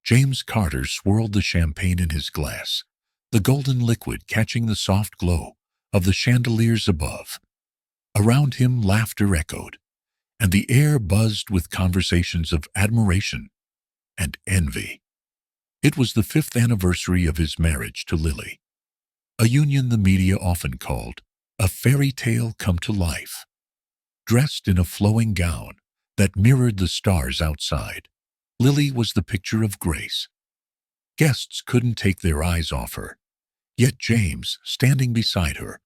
James Carter swirled the champagne in his glass, the golden liquid catching the soft glow of the chandeliers above. Around him laughter echoed, and the air buzzed with conversations of admiration and envy. It was the 5th anniversary of his marriage to Lily, a union the media often called a fairy tale come to life. Dressed in a flowing gown that mirrored the stars outside, Lily was the picture of grace. Guests couldn't take their eyes off her, yet James, standing beside her,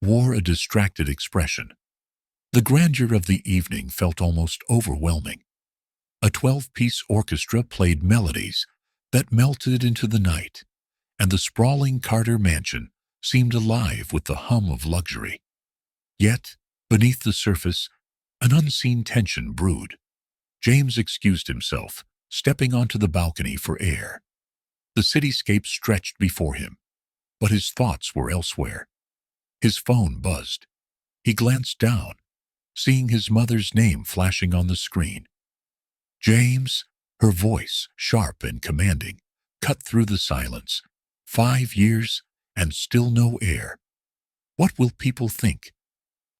wore a distracted expression. The grandeur of the evening felt almost overwhelming. A 12-piece orchestra played melodies that melted into the night, and the sprawling Carter mansion seemed alive with the hum of luxury. Yet, beneath the surface, an unseen tension brewed. James excused himself, stepping onto the balcony for air. The cityscape stretched before him, but his thoughts were elsewhere. His phone buzzed. He glanced down, seeing his mother's name flashing on the screen. James, her voice, sharp and commanding, cut through the silence. 5 years, and still no heir. What will people think?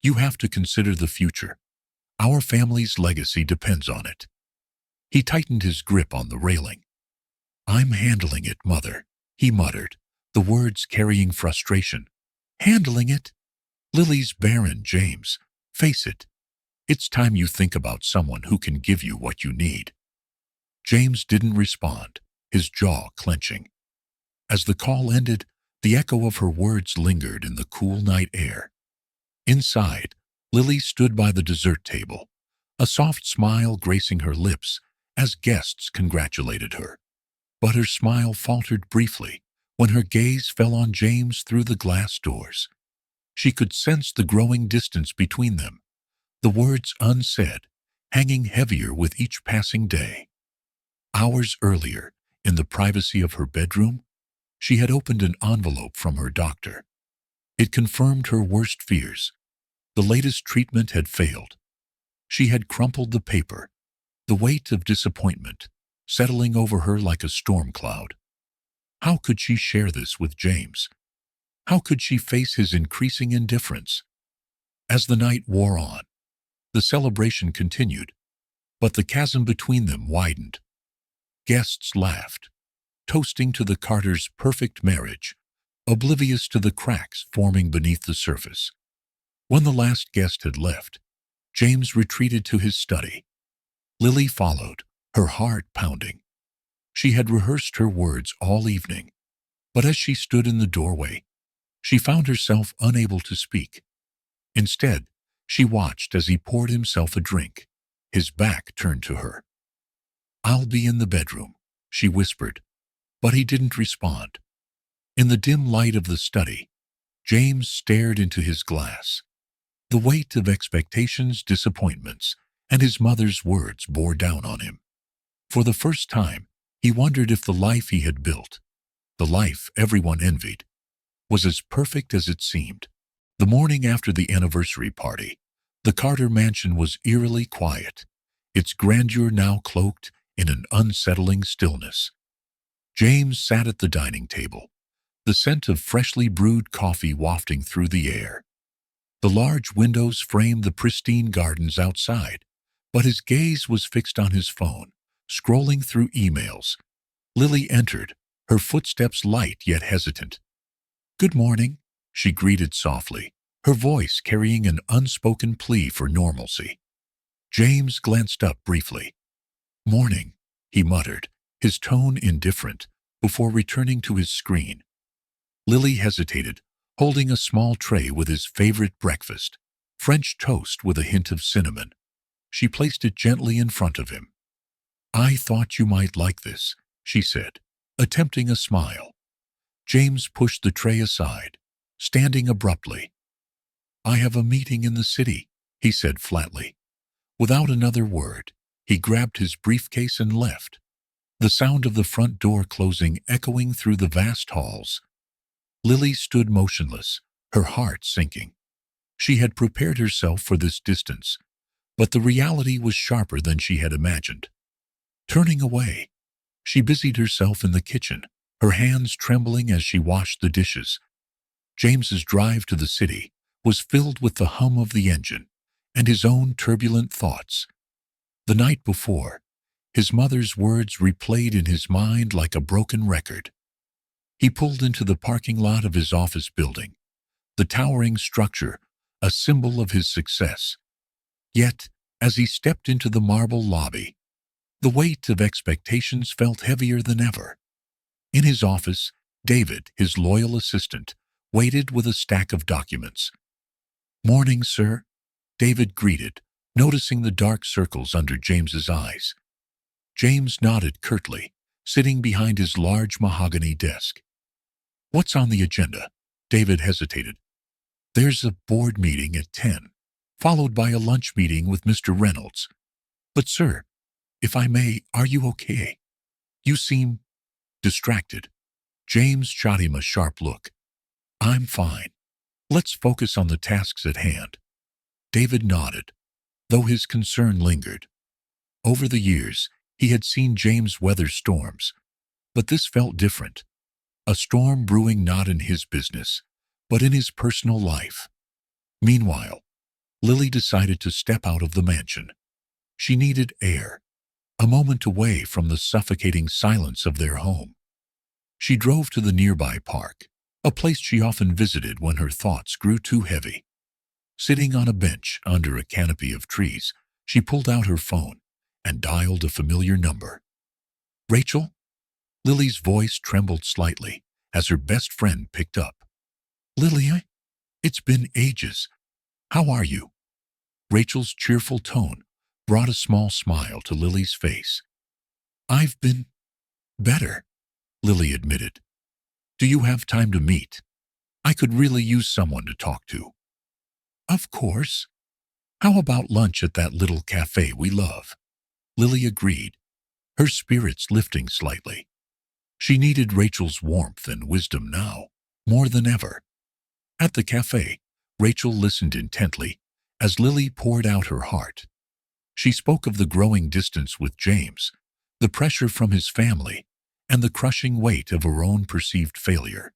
You have to consider the future. Our family's legacy depends on it. He tightened his grip on the railing. I'm handling it, Mother, he muttered, the words carrying frustration. Handling it? Lily's barren, James. Face it. It's time you think about someone who can give you what you need. James didn't respond, his jaw clenching. As the call ended, the echo of her words lingered in the cool night air. Inside, Lily stood by the dessert table, a soft smile gracing her lips as guests congratulated her. But her smile faltered briefly when her gaze fell on James through the glass doors. She could sense the growing distance between them, the words unsaid, hanging heavier with each passing day. Hours earlier, in the privacy of her bedroom, she had opened an envelope from her doctor. It confirmed her worst fears. The latest treatment had failed. She had crumpled the paper, the weight of disappointment settling over her like a storm cloud. How could she share this with James? How could she face his increasing indifference? As the night wore on, the celebration continued, but the chasm between them widened. Guests laughed, toasting to the Carters' perfect marriage, oblivious to the cracks forming beneath the surface. When the last guest had left, James retreated to his study. Lily followed, her heart pounding. She had rehearsed her words all evening, but as she stood in the doorway, she found herself unable to speak. Instead, she watched as he poured himself a drink, his back turned to her. I'll be in the bedroom, she whispered, but he didn't respond. In the dim light of the study, James stared into his glass. The weight of expectations, disappointments, and his mother's words bore down on him. For the first time, he wondered if the life he had built, the life everyone envied, was as perfect as it seemed. The morning after the anniversary party, the Carter mansion was eerily quiet, its grandeur now cloaked in an unsettling stillness. James sat at the dining table, the scent of freshly brewed coffee wafting through the air. The large windows framed the pristine gardens outside, but his gaze was fixed on his phone, scrolling through emails. Lily entered, her footsteps light yet hesitant. Good morning, she greeted softly, her voice carrying an unspoken plea for normalcy. James glanced up briefly. Morning, he muttered, his tone indifferent, before returning to his screen. Lily hesitated, holding a small tray with his favorite breakfast, French toast with a hint of cinnamon. She placed it gently in front of him. I thought you might like this, she said, attempting a smile. James pushed the tray aside, standing abruptly. I have a meeting in the city, he said flatly. Without another word, he grabbed his briefcase and left, the sound of the front door closing echoing through the vast halls. Lily stood motionless, her heart sinking. She had prepared herself for this distance, but the reality was sharper than she had imagined. Turning away, She busied herself in the kitchen, her hands trembling as she washed the dishes. James's drive to the city was filled with the hum of the engine and his own turbulent thoughts. The night before, his mother's words replayed in his mind like a broken record. He pulled into the parking lot of his office building, the towering structure, a symbol of his success. Yet, as he stepped into the marble lobby, the weight of expectations felt heavier than ever. In his office, David, his loyal assistant, waited with a stack of documents. "Morning, sir," David greeted, noticing the dark circles under James's eyes. James nodded curtly, sitting behind his large mahogany desk. "What's on the agenda?" David hesitated. "There's a board meeting at 10, followed by a lunch meeting with Mr. Reynolds. But, sir, if I may, are you okay? You seem distracted." James shot him a sharp look. "I'm fine. Let's focus on the tasks at hand." David nodded, though his concern lingered. Over the years, he had seen James weather storms, but this felt different. A storm brewing not in his business, but in his personal life. Meanwhile, Lily decided to step out of the mansion. She needed air, a moment away from the suffocating silence of their home. She drove to the nearby park, a place she often visited when her thoughts grew too heavy. Sitting on a bench under a canopy of trees, she pulled out her phone and dialed a familiar number. "Rachel?" Lily's voice trembled slightly as her best friend picked up. "Lily, it's been ages. How are you?" Rachel's cheerful tone brought a small smile to Lily's face. "I've been better," Lily admitted. "Do you have time to meet? I could really use someone to talk to." "Of course. How about lunch at that little cafe we love?" Lily agreed, her spirits lifting slightly. She needed Rachel's warmth and wisdom now, more than ever. At the cafe, Rachel listened intently as Lily poured out her heart. She spoke of the growing distance with James, the pressure from his family, and the crushing weight of her own perceived failure.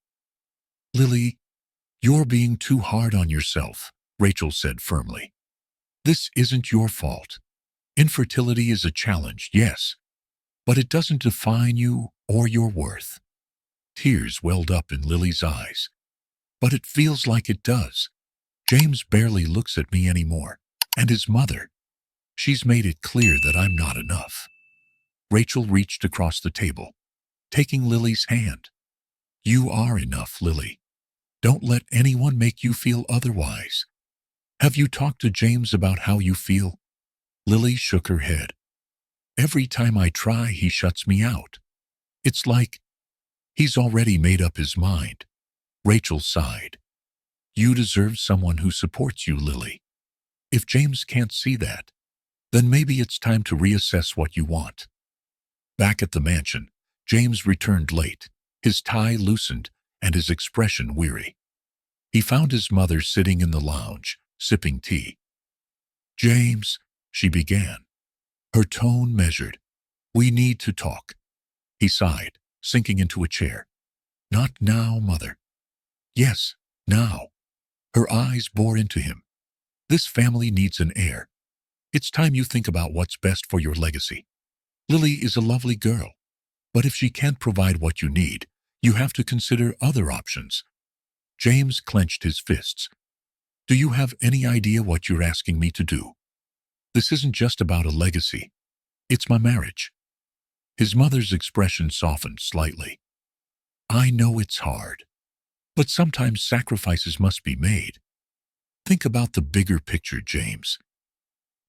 "Lily, you're being too hard on yourself," Rachel said firmly. "This isn't your fault. Infertility is a challenge, yes, but it doesn't define you or your worth." Tears welled up in Lily's eyes. "But it feels like it does. James barely looks at me anymore, and his mother. She's made it clear that I'm not enough." Rachel reached across the table, taking Lily's hand. "You are enough, Lily. Don't let anyone make you feel otherwise. Have you talked to James about how you feel?" Lily shook her head. "Every time I try, he shuts me out. It's like he's already made up his mind." Rachel sighed. "You deserve someone who supports you, Lily. If James can't see that, then maybe it's time to reassess what you want." Back at the mansion, James returned late, his tie loosened and his expression weary. He found his mother sitting in the lounge, sipping tea. "James," she began, her tone measured. "We need to talk." He sighed, sinking into a chair. "Not now, Mother." "Yes, now." Her eyes bore into him. "This family needs an heir. It's time you think about what's best for your legacy. Lily is a lovely girl, but if she can't provide what you need, you have to consider other options." James clenched his fists. "Do you have any idea what you're asking me to do? This isn't just about a legacy. It's my marriage." His mother's expression softened slightly. "I know it's hard, but sometimes sacrifices must be made. Think about the bigger picture, James."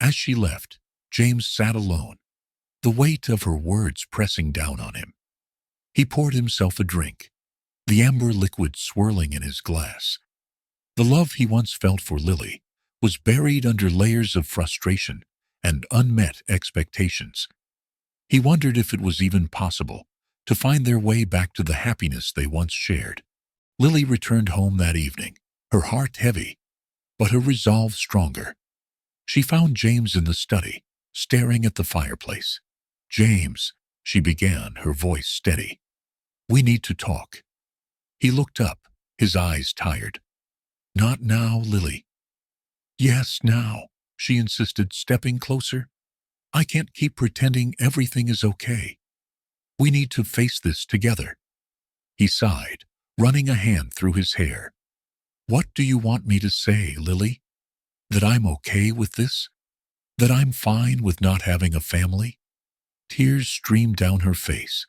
As she left, James sat alone, the weight of her words pressing down on him. He poured himself a drink, the amber liquid swirling in his glass. The love he once felt for Lily was buried under layers of frustration and unmet expectations. He wondered if it was even possible to find their way back to the happiness they once shared. Lily returned home that evening, her heart heavy, but her resolve stronger. She found James in the study, staring at the fireplace. "James," she began, her voice steady. We need to talk. He looked up, his eyes tired. Not now, Lily. Yes, now, she insisted, stepping closer. I can't keep pretending everything is okay. We need to face this together. He sighed, running a hand through his hair. What do you want me to say, Lily? That I'm okay with this? That I'm fine with not having a family? Tears streamed down her face.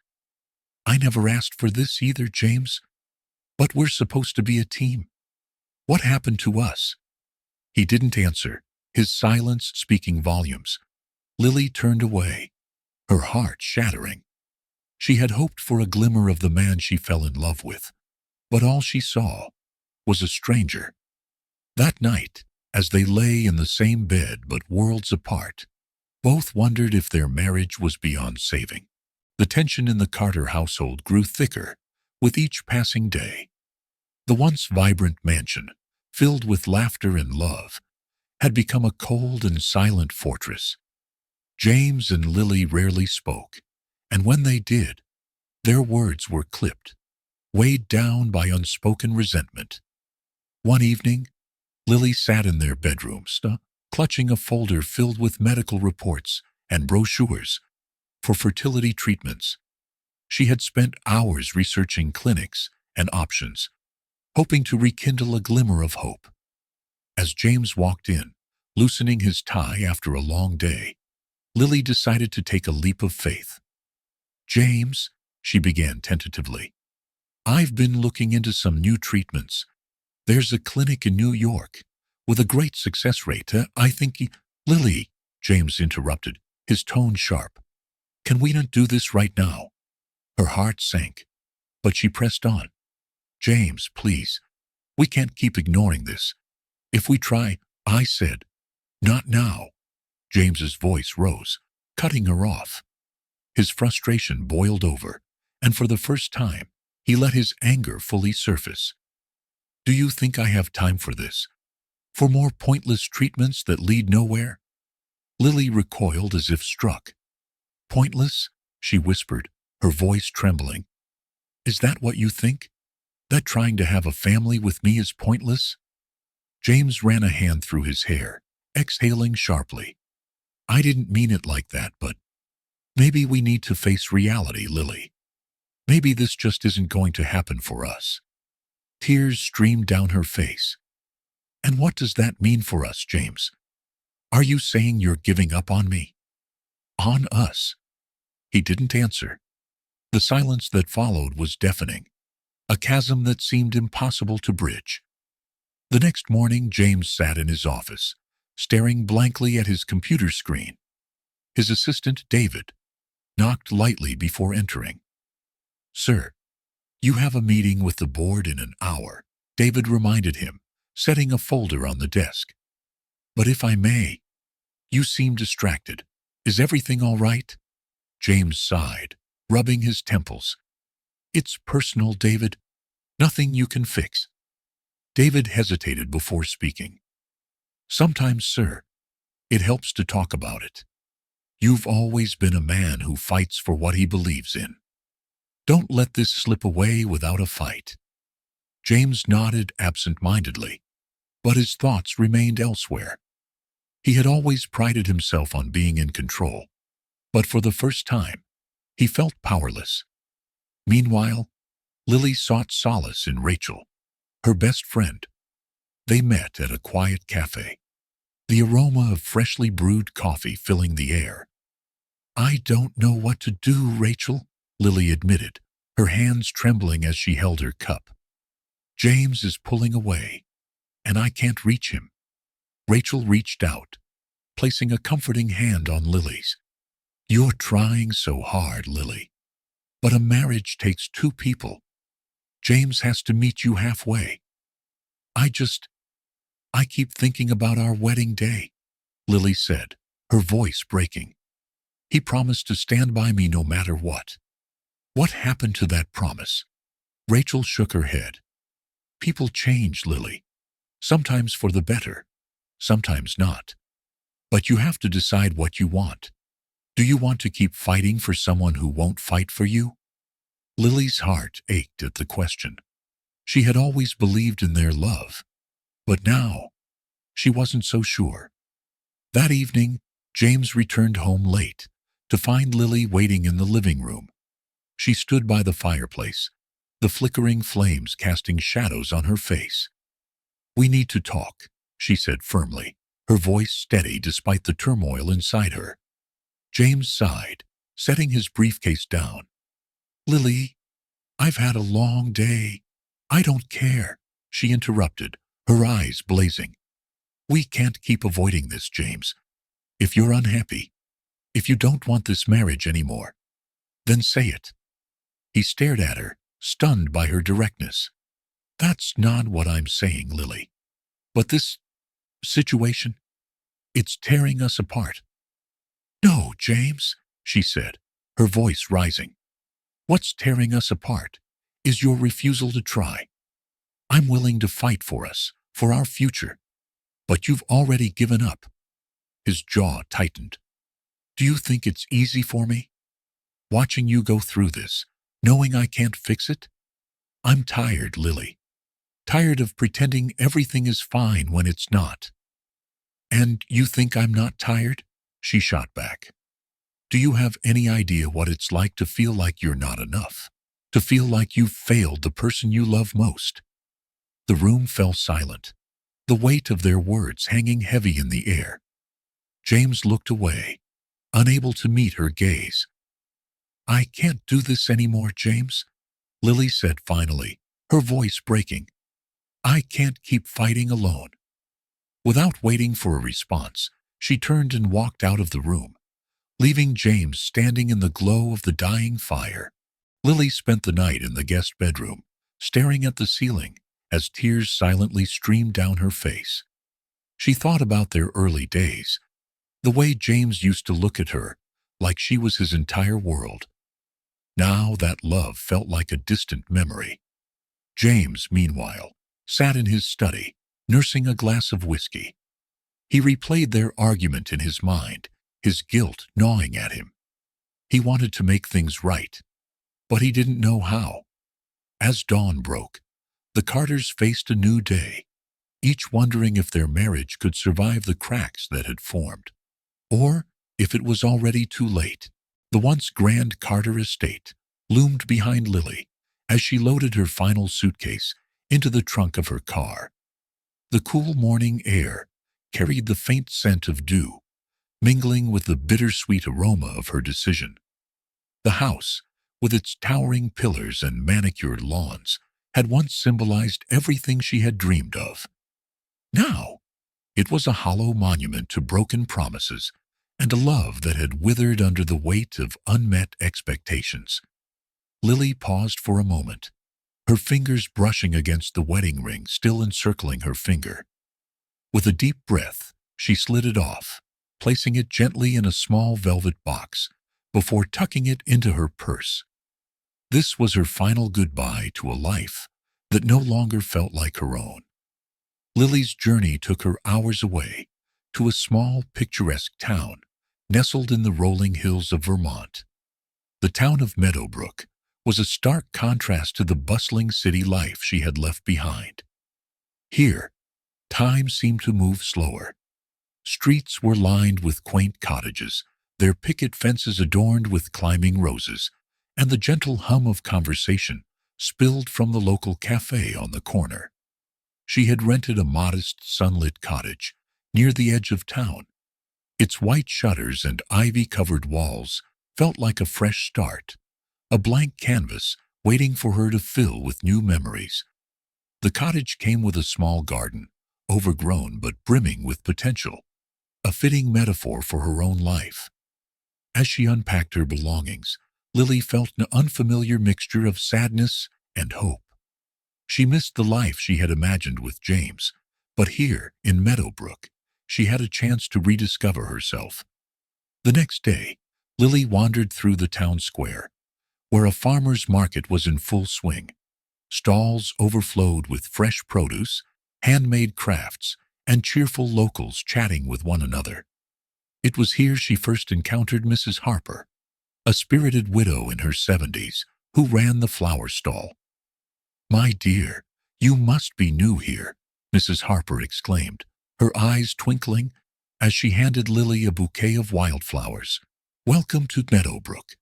I never asked for this either, James. But we're supposed to be a team. What happened to us? He didn't answer, his silence speaking volumes. Lily turned away, her heart shattering. She had hoped for a glimmer of the man she fell in love with, but all she saw was a stranger. That night, as they lay in the same bed but worlds apart, both wondered if their marriage was beyond saving. The tension in the Carter household grew thicker with each passing day. The once vibrant mansion, filled with laughter and love, had become a cold and silent fortress. James and Lily rarely spoke, and when they did, their words were clipped, weighed down by unspoken resentment. One evening, Lily sat in their bedroom, clutching a folder filled with medical reports and brochures for fertility treatments. She had spent hours researching clinics and options, hoping to rekindle a glimmer of hope. As James walked in, loosening his tie after a long day, Lily decided to take a leap of faith. James, she began tentatively, I've been looking into some new treatments. There's a clinic in New York with a great success rate. I think Lily, James interrupted, his tone sharp. Can we not do this right now? Her heart sank, but she pressed on. James, please. We can't keep ignoring this. If we try, I said. Not now. James's voice rose, cutting her off. His frustration boiled over, and for the first time, he let his anger fully surface. Do you think I have time for this? For more pointless treatments that lead nowhere? Lily recoiled as if struck. Pointless? She whispered, her voice trembling. Is that what you think? That trying to have a family with me is pointless? James ran a hand through his hair, exhaling sharply. I didn't mean it like that, but maybe we need to face reality, Lily. Maybe this just isn't going to happen for us. Tears streamed down her face. And what does that mean for us, James? Are you saying you're giving up on me? On us? He didn't answer. The silence that followed was deafening, a chasm that seemed impossible to bridge. The next morning, James sat in his office, staring blankly at his computer screen. His assistant, David, knocked lightly before entering. Sir, you have a meeting with the board in an hour, David reminded him, setting a folder on the desk. But if I may, you seem distracted. Is everything all right? James sighed, rubbing his temples. It's personal, David. Nothing you can fix. David hesitated before speaking. Sometimes, sir, it helps to talk about it. You've always been a man who fights for what he believes in. Don't let this slip away without a fight. James nodded absent-mindedly, but his thoughts remained elsewhere. He had always prided himself on being in control, but for the first time, he felt powerless. Meanwhile, Lily sought solace in Rachel, her best friend. They met at a quiet cafe, the aroma of freshly brewed coffee filling the air. I don't know what to do, Rachel, Lily admitted, her hands trembling as she held her cup. James is pulling away, and I can't reach him. Rachel reached out, placing a comforting hand on Lily's. You're trying so hard, Lily. But a marriage takes two people. James has to meet you halfway. I keep thinking about our wedding day, Lily said, her voice breaking. He promised to stand by me no matter what. What happened to that promise? Rachel shook her head. People change, Lily. Sometimes for the better, sometimes not. But you have to decide what you want. Do you want to keep fighting for someone who won't fight for you? Lily's heart ached at the question. She had always believed in their love, but now she wasn't so sure. That evening, James returned home late to find Lily waiting in the living room. She stood by the fireplace, the flickering flames casting shadows on her face. "We need to talk," she said firmly, her voice steady despite the turmoil inside her. James sighed, setting his briefcase down. "Lily, I've had a long day." "I don't care," she interrupted, her eyes blazing. "We can't keep avoiding this, James. If you're unhappy, if you don't want this marriage anymore, then say it." He stared at her, stunned by her directness. "That's not what I'm saying, Lily. But this situation, it's tearing us apart." "No, James," she said, her voice rising. "What's tearing us apart is your refusal to try. I'm willing to fight for us, for our future. But you've already given up." His jaw tightened. "Do you think it's easy for me? Watching you go through this, knowing I can't fix it? I'm tired, Lily. Tired of pretending everything is fine when it's not." "And you think I'm not tired?" she shot back. "Do you have any idea what it's like to feel like you're not enough? To feel like you've failed the person you love most?" The room fell silent, the weight of their words hanging heavy in the air. James looked away, unable to meet her gaze. "I can't do this anymore, James," Lily said finally, her voice breaking. "I can't keep fighting alone." Without waiting for a response, she turned and walked out of the room, leaving James standing in the glow of the dying fire. Lily spent the night in the guest bedroom, staring at the ceiling as tears silently streamed down her face. She thought about their early days, the way James used to look at her like she was his entire world. Now that love felt like a distant memory. James, meanwhile, sat in his study, nursing a glass of whiskey. He replayed their argument in his mind, his guilt gnawing at him. He wanted to make things right, but he didn't know how. As dawn broke, the Carters faced a new day, each wondering if their marriage could survive the cracks that had formed, or if it was already too late. The once grand Carter estate loomed behind Lily as she loaded her final suitcase into the trunk of her car. The cool morning air carried the faint scent of dew, mingling with the bittersweet aroma of her decision. The house, with its towering pillars and manicured lawns, had once symbolized everything she had dreamed of. Now, it was a hollow monument to broken promises and a love that had withered under the weight of unmet expectations. Lily paused for a moment, her fingers brushing against the wedding ring still encircling her finger. With a deep breath, she slid it off, placing it gently in a small velvet box before tucking it into her purse. This was her final goodbye to a life that no longer felt like her own. Lily's journey took her hours away to a small, picturesque town nestled in the rolling hills of Vermont. The town of Meadowbrook was a stark contrast to the bustling city life she had left behind. Here, time seemed to move slower. Streets were lined with quaint cottages, their picket fences adorned with climbing roses, and the gentle hum of conversation spilled from the local cafe on the corner. She had rented a modest, sunlit cottage near the edge of town. Its white shutters and ivy-covered walls felt like a fresh start, a blank canvas waiting for her to fill with new memories. The cottage came with a small garden, overgrown but brimming with potential, a fitting metaphor for her own life. As she unpacked her belongings, Lily felt an unfamiliar mixture of sadness and hope. She missed the life she had imagined with James, but here, in Meadowbrook, she had a chance to rediscover herself. The next day, Lily wandered through the town square, where a farmer's market was in full swing. Stalls overflowed with fresh produce, handmade crafts, and cheerful locals chatting with one another. It was here she first encountered Mrs. Harper, a spirited widow in her 70s who ran the flower stall. "My dear, you must be new here," Mrs. Harper exclaimed, her eyes twinkling as she handed Lily a bouquet of wildflowers. "Welcome to Meadowbrook.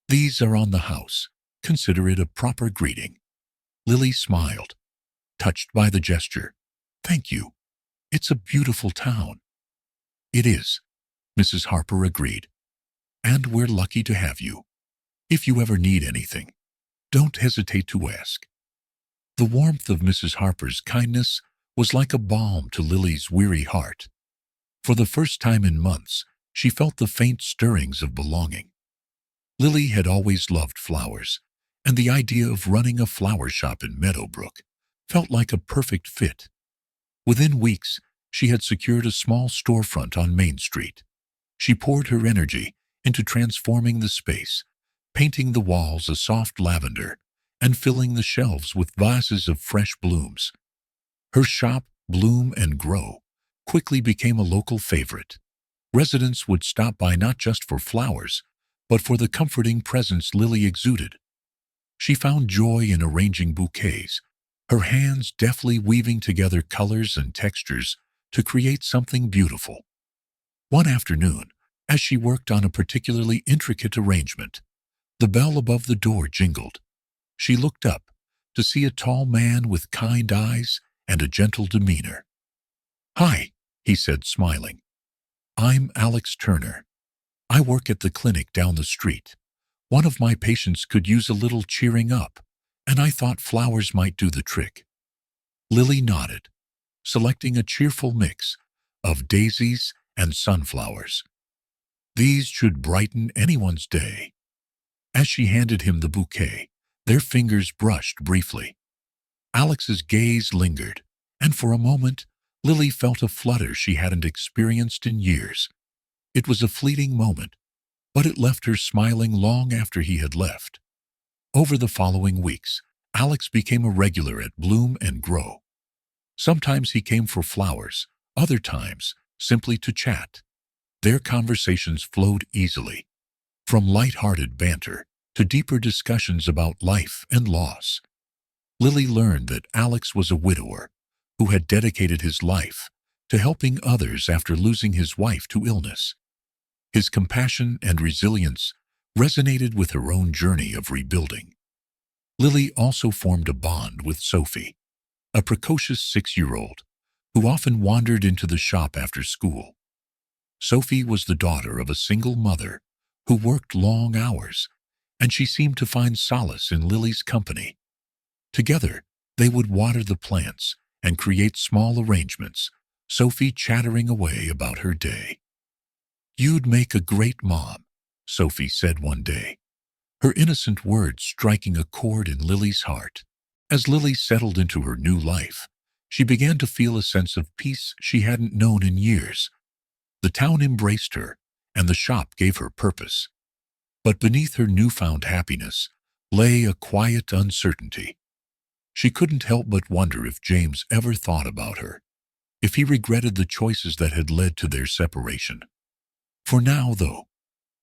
These are on the house. Consider it a proper greeting." Lily smiled, touched by the gesture. "Thank you. It's a beautiful town." "It is," Mrs. Harper agreed. "And we're lucky to have you. If you ever need anything, don't hesitate to ask." The warmth of Mrs. Harper's kindness was like a balm to Lily's weary heart. For the first time in months, she felt the faint stirrings of belonging. Lily had always loved flowers, and the idea of running a flower shop in Meadowbrook felt like a perfect fit. Within weeks, she had secured a small storefront on Main Street. She poured her energy into transforming the space, painting the walls a soft lavender and filling the shelves with vases of fresh blooms. Her shop, Bloom and Grow, quickly became a local favorite. Residents would stop by not just for flowers, but for the comforting presence Lily exuded. She found joy in arranging bouquets, her hands deftly weaving together colors and textures to create something beautiful. One afternoon, as she worked on a particularly intricate arrangement, the bell above the door jingled. She looked up to see a tall man with kind eyes and a gentle demeanor. "Hi," he said, smiling. "I'm Alex Turner. I work at the clinic down the street. One of my patients could use a little cheering up, and I thought flowers might do the trick." Lily nodded, selecting a cheerful mix of daisies and sunflowers. "These should brighten anyone's day." As she handed him the bouquet, their fingers brushed briefly. Alex's gaze lingered, and for a moment, Lily felt a flutter she hadn't experienced in years. It was a fleeting moment, but it left her smiling long after he had left. Over the following weeks, Alex became a regular at Bloom and Grow. Sometimes he came for flowers, other times simply to chat. Their conversations flowed easily, from light-hearted banter to deeper discussions about life and loss. Lily learned that Alex was a widower who had dedicated his life to helping others after losing his wife to illness. His compassion and resilience resonated with her own journey of rebuilding. Lily also formed a bond with Sophie, a precocious 6-year-old who often wandered into the shop after school. Sophie was the daughter of a single mother who worked long hours, and she seemed to find solace in Lily's company. Together, they would water the plants and create small arrangements, Sophie chattering away about her day. "You'd make a great mom," Sophie said one day, her innocent words striking a chord in Lily's heart. As Lily settled into her new life, she began to feel a sense of peace she hadn't known in years. The town embraced her, and the shop gave her purpose. But beneath her newfound happiness lay a quiet uncertainty. She couldn't help but wonder if James ever thought about her, if he regretted the choices that had led to their separation. For now, though,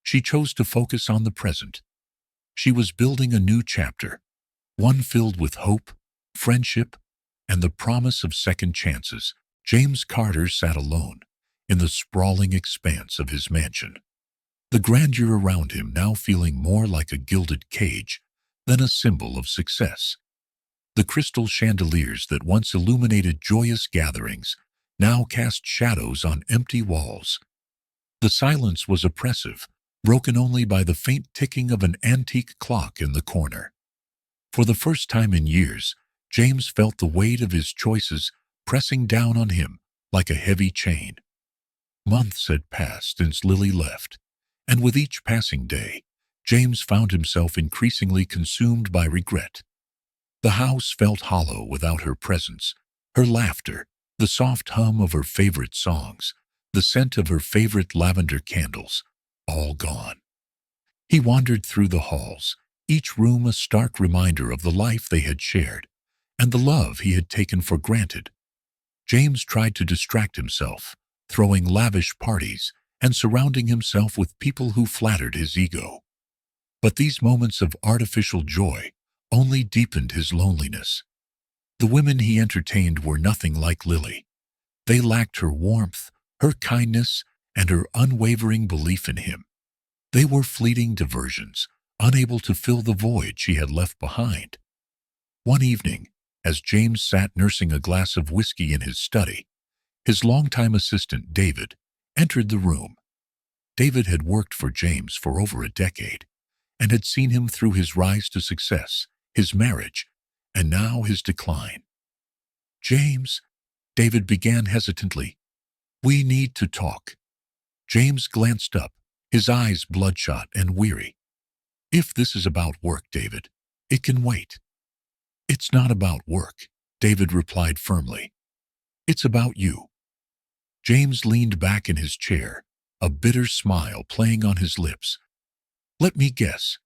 she chose to focus on the present. She was building a new chapter, one filled with hope, friendship, and the promise of second chances. James Carter sat alone in the sprawling expanse of his mansion, the grandeur around him now feeling more like a gilded cage than a symbol of success. The crystal chandeliers that once illuminated joyous gatherings now cast shadows on empty walls. The silence was oppressive, broken only by the faint ticking of an antique clock in the corner. For the first time in years, James felt the weight of his choices pressing down on him like a heavy chain. Months had passed since Lily left, and with each passing day, James found himself increasingly consumed by regret. The house felt hollow without her presence, her laughter, the soft hum of her favorite songs, the scent of her favorite lavender candles, all gone. He wandered through the halls, each room a stark reminder of the life they had shared and the love he had taken for granted. James tried to distract himself, throwing lavish parties and surrounding himself with people who flattered his ego. But these moments of artificial joy only deepened his loneliness. The women he entertained were nothing like Lily. They lacked her warmth, her kindness, and her unwavering belief in him. They were fleeting diversions, unable to fill the void she had left behind. One evening, as James sat nursing a glass of whiskey in his study, his longtime assistant, David, entered the room. David had worked for James for over a decade and had seen him through his rise to success, his marriage, and now his decline. "James," David began hesitantly, "we need to talk." James glanced up, his eyes bloodshot and weary. "If this is about work, David, it can wait." "It's not about work," David replied firmly. "It's about you." James leaned back in his chair, a bitter smile playing on his lips. "Let me guess.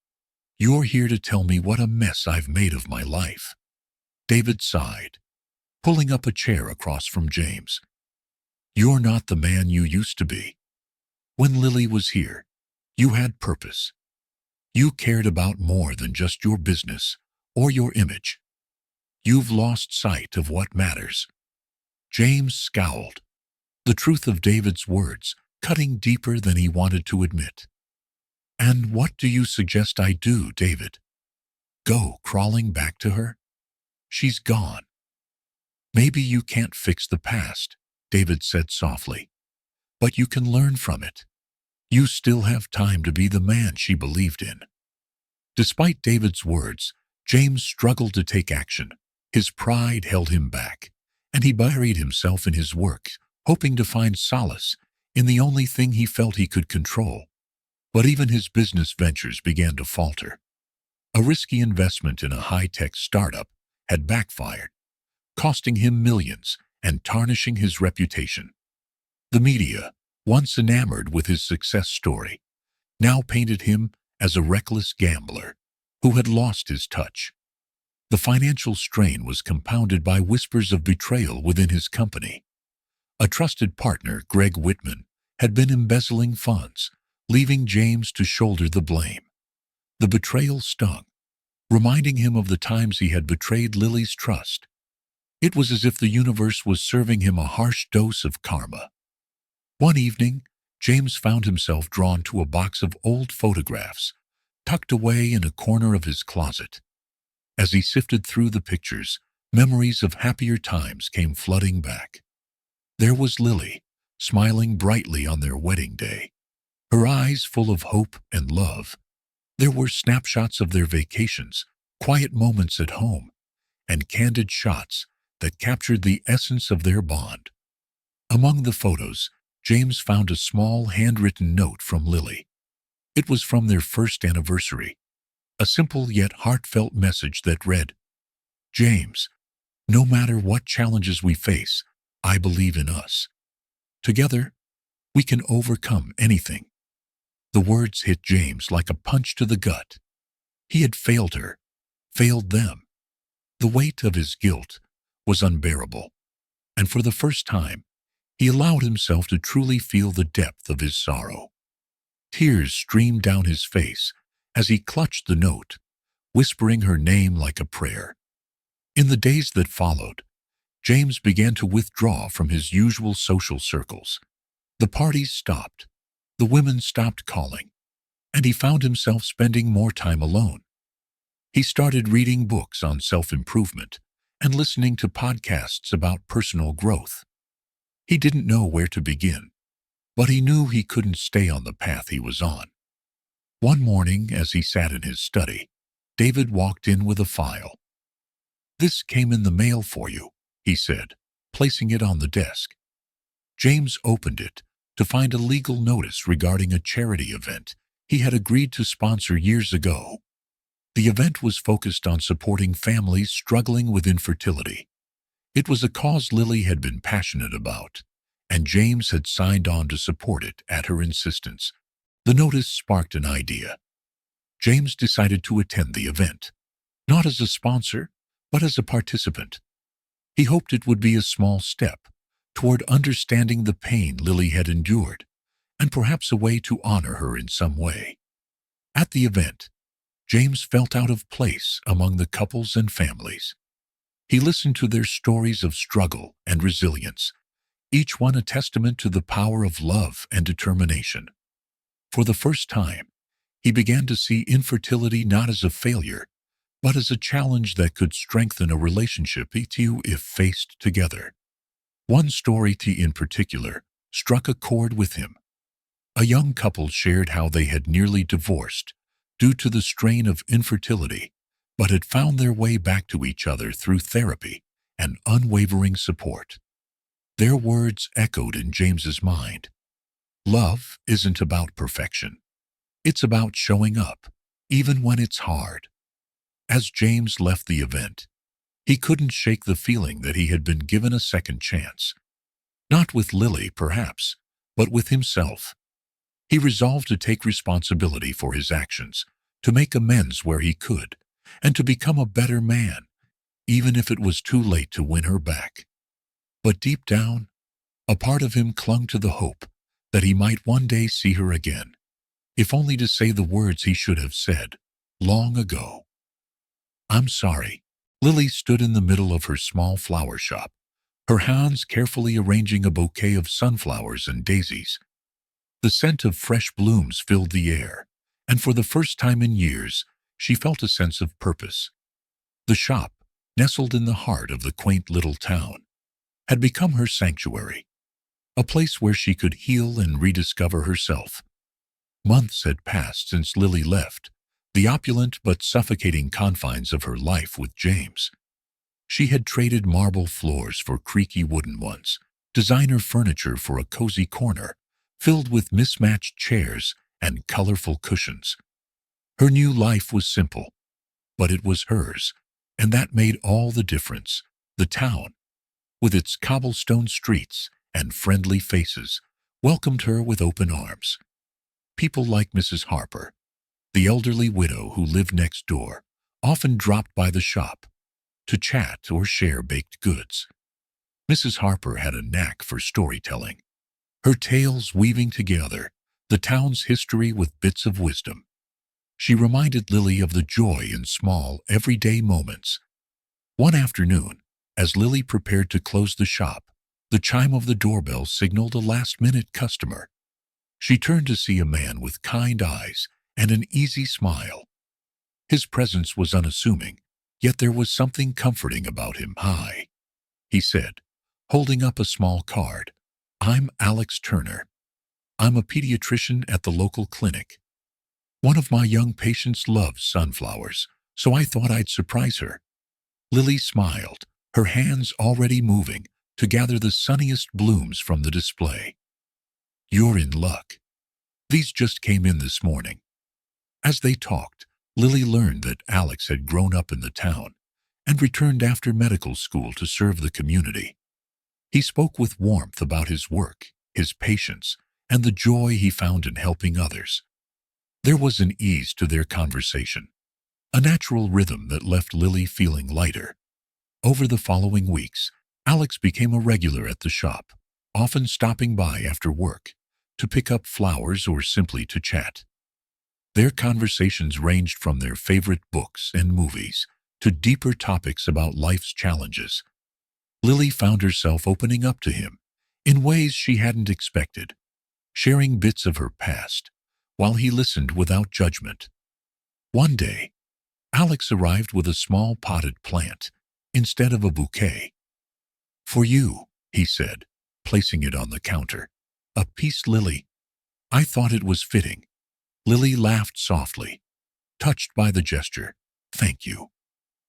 You're here to tell me what a mess I've made of my life." David sighed, pulling up a chair across from James. "You're not the man you used to be. When Lily was here, you had purpose. You cared about more than just your business or your image. You've lost sight of what matters." James scowled, the truth of David's words cutting deeper than he wanted to admit. "And what do you suggest I do, David? Go crawling back to her? She's gone." "Maybe you can't fix the past," David said softly, "but you can learn from it. You still have time to be the man she believed in." Despite David's words, James struggled to take action. His pride held him back, and he buried himself in his work, hoping to find solace in the only thing he felt he could control. But even his business ventures began to falter. A risky investment in a high-tech startup had backfired, costing him millions and tarnishing his reputation. The media, once enamored with his success story, now painted him as a reckless gambler who had lost his touch. The financial strain was compounded by whispers of betrayal within his company. A trusted partner, Greg Whitman, had been embezzling funds, leaving James to shoulder the blame. The betrayal stung, reminding him of the times he had betrayed Lily's trust. It was as if the universe was serving him a harsh dose of karma. One evening, James found himself drawn to a box of old photographs, tucked away in a corner of his closet. As he sifted through the pictures, memories of happier times came flooding back. There was Lily, smiling brightly on their wedding day, her eyes full of hope and love. There were snapshots of their vacations, quiet moments at home, and candid shots that captured the essence of their bond. Among the photos, James found a small handwritten note from Lily. It was from their first anniversary, a simple yet heartfelt message that read, "James, no matter what challenges we face, I believe in us. Together, we can overcome anything." The words hit James like a punch to the gut. He had failed her, failed them. The weight of his guilt was unbearable, and for the first time, he allowed himself to truly feel the depth of his sorrow. Tears streamed down his face as he clutched the note, whispering her name like a prayer. In the days that followed, James began to withdraw from his usual social circles. The parties stopped, the women stopped calling, and he found himself spending more time alone. He started reading books on self-improvement and listening to podcasts about personal growth. He didn't know where to begin, but he knew he couldn't stay on the path he was on. One morning, as he sat in his study, David walked in with a file. "This came in the mail for you," he said, placing it on the desk. James opened it to find a legal notice regarding a charity event he had agreed to sponsor years ago. The event was focused on supporting families struggling with infertility. It was a cause Lily had been passionate about, and James had signed on to support it at her insistence. The notice sparked an idea. James decided to attend the event, not as a sponsor, but as a participant. He hoped it would be a small step toward understanding the pain Lily had endured and perhaps a way to honor her in some way. At the event, James felt out of place among the couples and families. He listened to their stories of struggle and resilience, each one a testament to the power of love and determination. For the first time, he began to see infertility not as a failure, but as a challenge that could strengthen a relationship if faced together. One story in particular struck a chord with him. A young couple shared how they had nearly divorced due to the strain of infertility, but had found their way back to each other through therapy and unwavering support. Their words echoed in James's mind. Love isn't about perfection. It's about showing up, even when it's hard. As James left the event, he couldn't shake the feeling that he had been given a second chance. Not with Lily, perhaps, but with himself. He resolved to take responsibility for his actions, to make amends where he could, and to become a better man, even if it was too late to win her back. But deep down, a part of him clung to the hope that he might one day see her again, if only to say the words he should have said long ago. "I'm sorry." Lily stood in the middle of her small flower shop, her hands carefully arranging a bouquet of sunflowers and daisies. The scent of fresh blooms filled the air, and for the first time in years, she felt a sense of purpose. The shop, nestled in the heart of the quaint little town, had become her sanctuary, a place where she could heal and rediscover herself. Months had passed since Lily left the opulent but suffocating confines of her life with James. She had traded marble floors for creaky wooden ones, designer furniture for a cozy corner, filled with mismatched chairs and colorful cushions. Her new life was simple, but it was hers, and that made all the difference. The town, with its cobblestone streets and friendly faces, welcomed her with open arms. People like Mrs. Harper, the elderly widow who lived next door, often dropped by the shop to chat or share baked goods. Mrs. Harper had a knack for storytelling, her tales weaving together the town's history with bits of wisdom. She reminded Lily of the joy in small, everyday moments. One afternoon, as Lily prepared to close the shop, the chime of the doorbell signaled a last-minute customer. She turned to see a man with kind eyes and an easy smile. His presence was unassuming, yet there was something comforting about him. "Hi," he said, holding up a small card. "I'm Alex Turner. I'm a pediatrician at the local clinic. One of my young patients loves sunflowers, so I thought I'd surprise her." Lily smiled, her hands already moving to gather the sunniest blooms from the display. "You're in luck. These just came in this morning." As they talked, Lily learned that Alex had grown up in the town and returned after medical school to serve the community. He spoke with warmth about his work, his patients, and the joy he found in helping others. There was an ease to their conversation, a natural rhythm that left Lily feeling lighter. Over the following weeks, Alex became a regular at the shop, often stopping by after work to pick up flowers or simply to chat. Their conversations ranged from their favorite books and movies to deeper topics about life's challenges. Lily found herself opening up to him in ways she hadn't expected, sharing bits of her past while he listened without judgment. One day, Alex arrived with a small potted plant instead of a bouquet. "For you," he said, placing it on the counter. "A peace lily." I thought it was fitting. Lily laughed softly, touched by the gesture. "Thank you.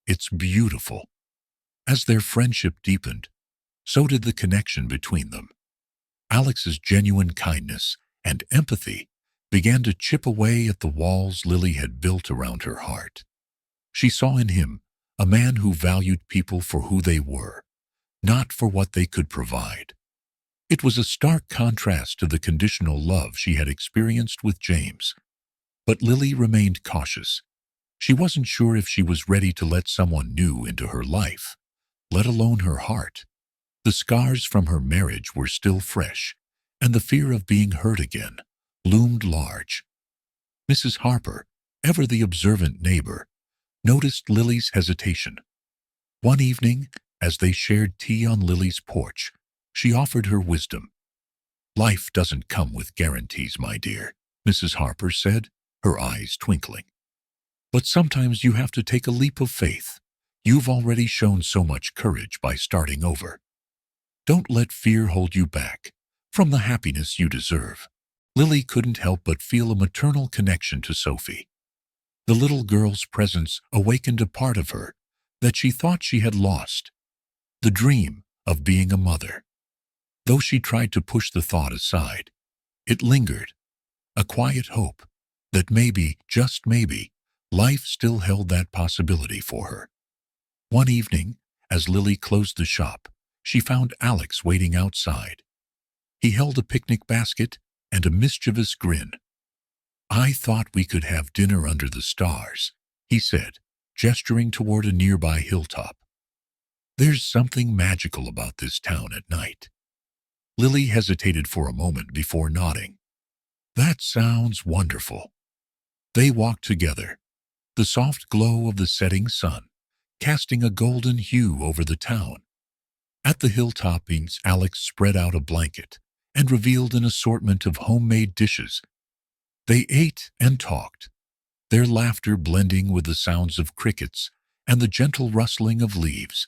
It's beautiful." As their friendship deepened, so did the connection between them. Alex's genuine kindness and empathy began to chip away at the walls Lily had built around her heart. She saw in him a man who valued people for who they were, not for what they could provide. It was a stark contrast to the conditional love she had experienced with James. But Lily remained cautious. She wasn't sure if she was ready to let someone new into her life, let alone her heart. The scars from her marriage were still fresh, and the fear of being hurt again loomed large. Mrs. Harper, ever the observant neighbor, noticed Lily's hesitation. One evening, as they shared tea on Lily's porch, she offered her wisdom. "Life doesn't come with guarantees, my dear," Mrs. Harper said, her eyes twinkling. "But sometimes you have to take a leap of faith. You've already shown so much courage by starting over. Don't let fear hold you back from the happiness you deserve." Lily couldn't help but feel a maternal connection to Sophie. The little girl's presence awakened a part of her that she thought she had lost, the dream of being a mother. Though she tried to push the thought aside, it lingered, a quiet hope that maybe, just maybe, life still held that possibility for her. One evening, as Lily closed the shop, she found Alex waiting outside. He held a picnic basket and a mischievous grin. "I thought we could have dinner under the stars," he said, gesturing toward a nearby hilltop. "There's something magical about this town at night." Lily hesitated for a moment before nodding. "That sounds wonderful." They walked together, the soft glow of the setting sun casting a golden hue over the town. At the hilltoppings, Alex spread out a blanket and revealed an assortment of homemade dishes. They ate and talked, their laughter blending with the sounds of crickets and the gentle rustling of leaves.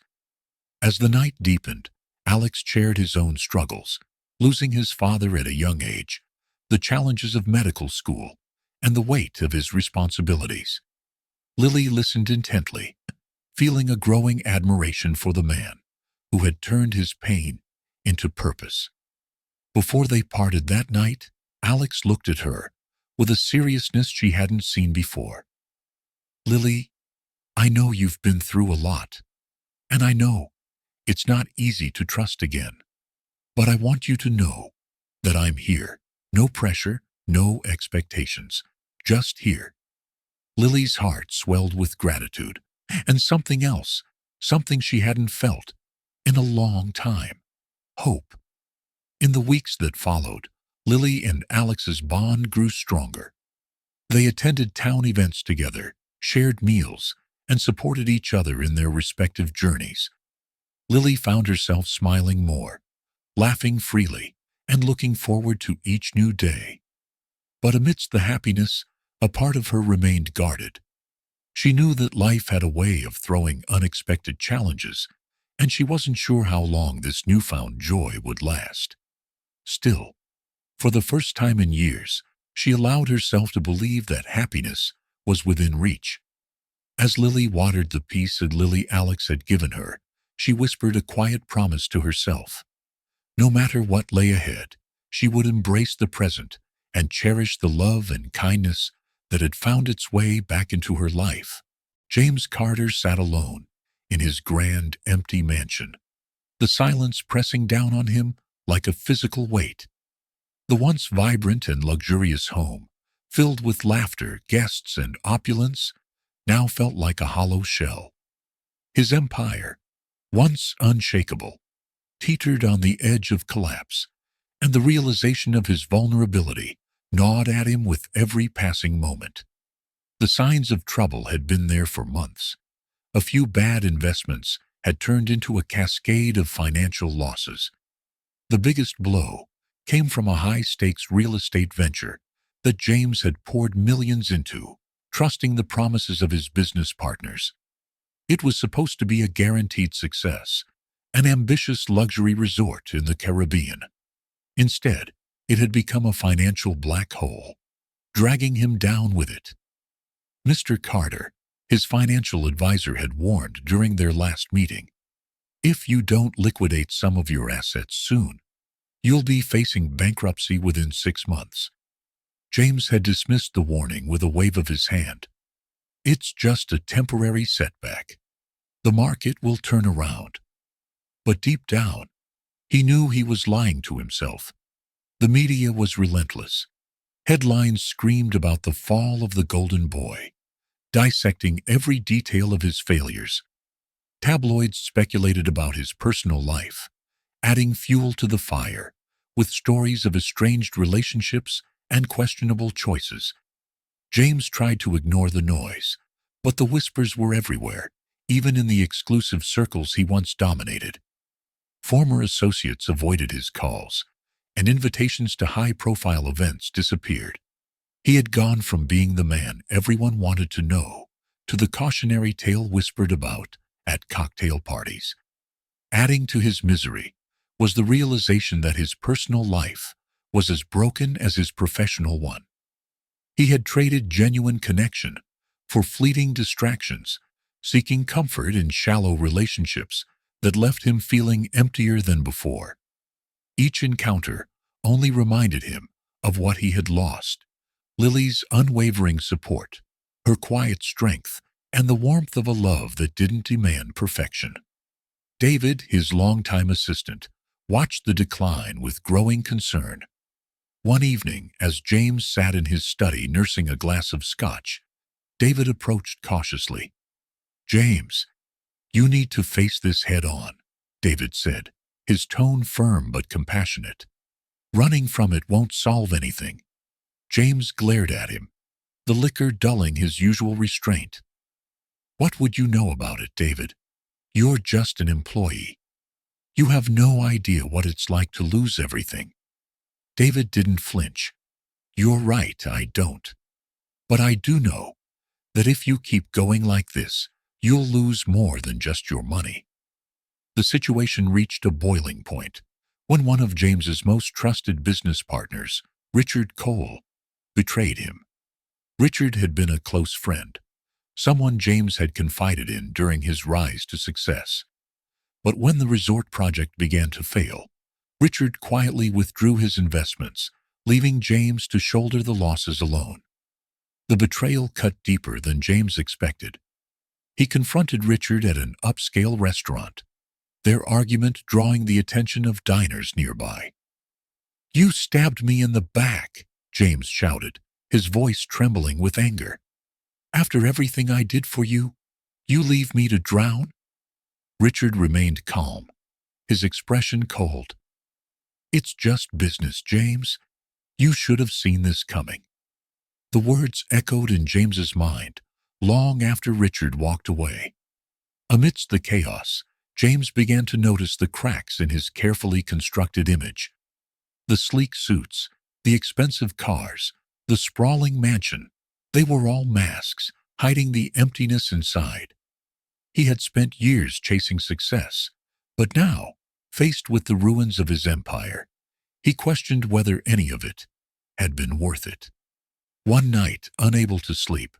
As the night deepened, Alex shared his own struggles, losing his father at a young age, the challenges of medical school, and the weight of his responsibilities. Lily listened intently, feeling a growing admiration for the man who had turned his pain into purpose. Before they parted that night, Alex looked at her with a seriousness she hadn't seen before. "Lily, I know you've been through a lot, and I know it's not easy to trust again. But I want you to know that I'm here. No pressure, no expectations, just here." Lily's heart swelled with gratitude, and something else, something she hadn't felt in a long time: hope. In the weeks that followed, Lily and Alex's bond grew stronger. They attended town events together, shared meals, and supported each other in their respective journeys. Lily found herself smiling more, laughing freely, and looking forward to each new day. But amidst the happiness, a part of her remained guarded. She knew that life had a way of throwing unexpected challenges, and she wasn't sure how long this newfound joy would last. Still, for the first time in years, she allowed herself to believe that happiness was within reach. As Lily watered the piece of lily Alex had given her, she whispered a quiet promise to herself. No matter what lay ahead, she would embrace the present and cherish the love and kindness that had found its way back into her life. James Carter sat alone in his grand, empty mansion, the silence pressing down on him like a physical weight. The once vibrant and luxurious home, filled with laughter, guests, and opulence, now felt like a hollow shell. His empire, once unshakable, teetered on the edge of collapse, and the realization of his vulnerability gnawed at him with every passing moment. The signs of trouble had been there for months. A few bad investments had turned into a cascade of financial losses. The biggest blow came from a high-stakes real estate venture that James had poured millions into, trusting the promises of his business partners. It was supposed to be a guaranteed success, an ambitious luxury resort in the Caribbean. Instead, it had become a financial black hole, dragging him down with it. Mr. Carter, his financial advisor, had warned during their last meeting, "If you don't liquidate some of your assets soon, you'll be facing bankruptcy within 6 months." James had dismissed the warning with a wave of his hand. "It's just a temporary setback. The market will turn around." But deep down, he knew he was lying to himself. The media was relentless. Headlines screamed about the fall of the Golden Boy, dissecting every detail of his failures. Tabloids speculated about his personal life, adding fuel to the fire, with stories of estranged relationships and questionable choices. James tried to ignore the noise, but the whispers were everywhere, even in the exclusive circles he once dominated. Former associates avoided his calls, and invitations to high-profile events disappeared. He had gone from being the man everyone wanted to know to the cautionary tale whispered about at cocktail parties. Adding to his misery was the realization that his personal life was as broken as his professional one. He had traded genuine connection for fleeting distractions, seeking comfort in shallow relationships that left him feeling emptier than before. Each encounter only reminded him of what he had lost: Lily's unwavering support, her quiet strength, and the warmth of a love that didn't demand perfection. David, his longtime assistant, watched the decline with growing concern. One evening, as James sat in his study nursing a glass of scotch, David approached cautiously. "James, you need to face this head on," David said, his tone firm but compassionate. "Running from it won't solve anything." James glared at him, the liquor dulling his usual restraint. "What would you know about it, David? You're just an employee. You have no idea what it's like to lose everything." David didn't flinch. "You're right, I don't. But I do know that if you keep going like this, you'll lose more than just your money." The situation reached a boiling point when one of James's most trusted business partners, Richard Cole, betrayed him. Richard had been a close friend, someone James had confided in during his rise to success. But when the resort project began to fail, Richard quietly withdrew his investments, leaving James to shoulder the losses alone. The betrayal cut deeper than James expected. He confronted Richard at an upscale restaurant, their argument drawing the attention of diners nearby. "You stabbed me in the back," James shouted, his voice trembling with anger. "After everything I did for you, you leave me to drown?" Richard remained calm, his expression cold. "It's just business, James. You should have seen this coming." The words echoed in James's mind long after Richard walked away. Amidst the chaos, James began to notice the cracks in his carefully constructed image. The sleek suits, the expensive cars, the sprawling mansion, they were all masks, hiding the emptiness inside. He had spent years chasing success, but now, faced with the ruins of his empire, he questioned whether any of it had been worth it. One night, unable to sleep,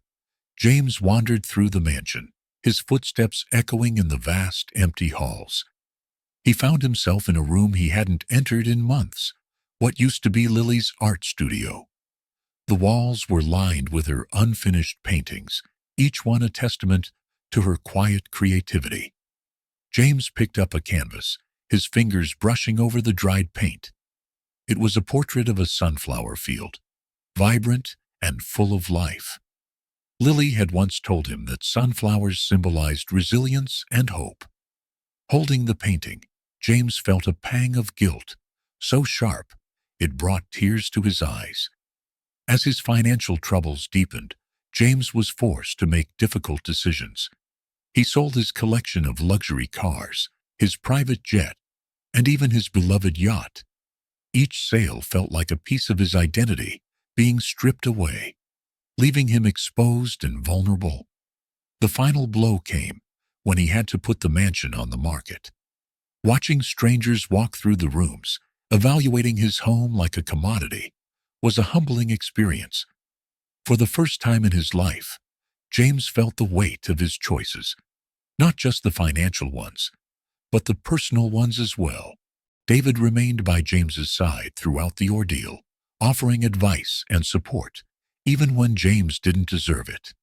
James wandered through the mansion, his footsteps echoing in the vast, empty halls. He found himself in a room he hadn't entered in months, what used to be Lily's art studio. The walls were lined with her unfinished paintings, each one a testament to her quiet creativity. James picked up a canvas, his fingers brushing over the dried paint. It was a portrait of a sunflower field, vibrant and full of life. Lily had once told him that sunflowers symbolized resilience and hope. Holding the painting, James felt a pang of guilt, so sharp it brought tears to his eyes. As his financial troubles deepened, James was forced to make difficult decisions. He sold his collection of luxury cars, his private jet, and even his beloved yacht. Each sale felt like a piece of his identity being stripped away, leaving him exposed and vulnerable. The final blow came when he had to put the mansion on the market. Watching strangers walk through the rooms, evaluating his home like a commodity, was a humbling experience. For the first time in his life, James felt the weight of his choices, not just the financial ones, but the personal ones as well. David remained by James's side throughout the ordeal, offering advice and support, even when James didn't deserve it.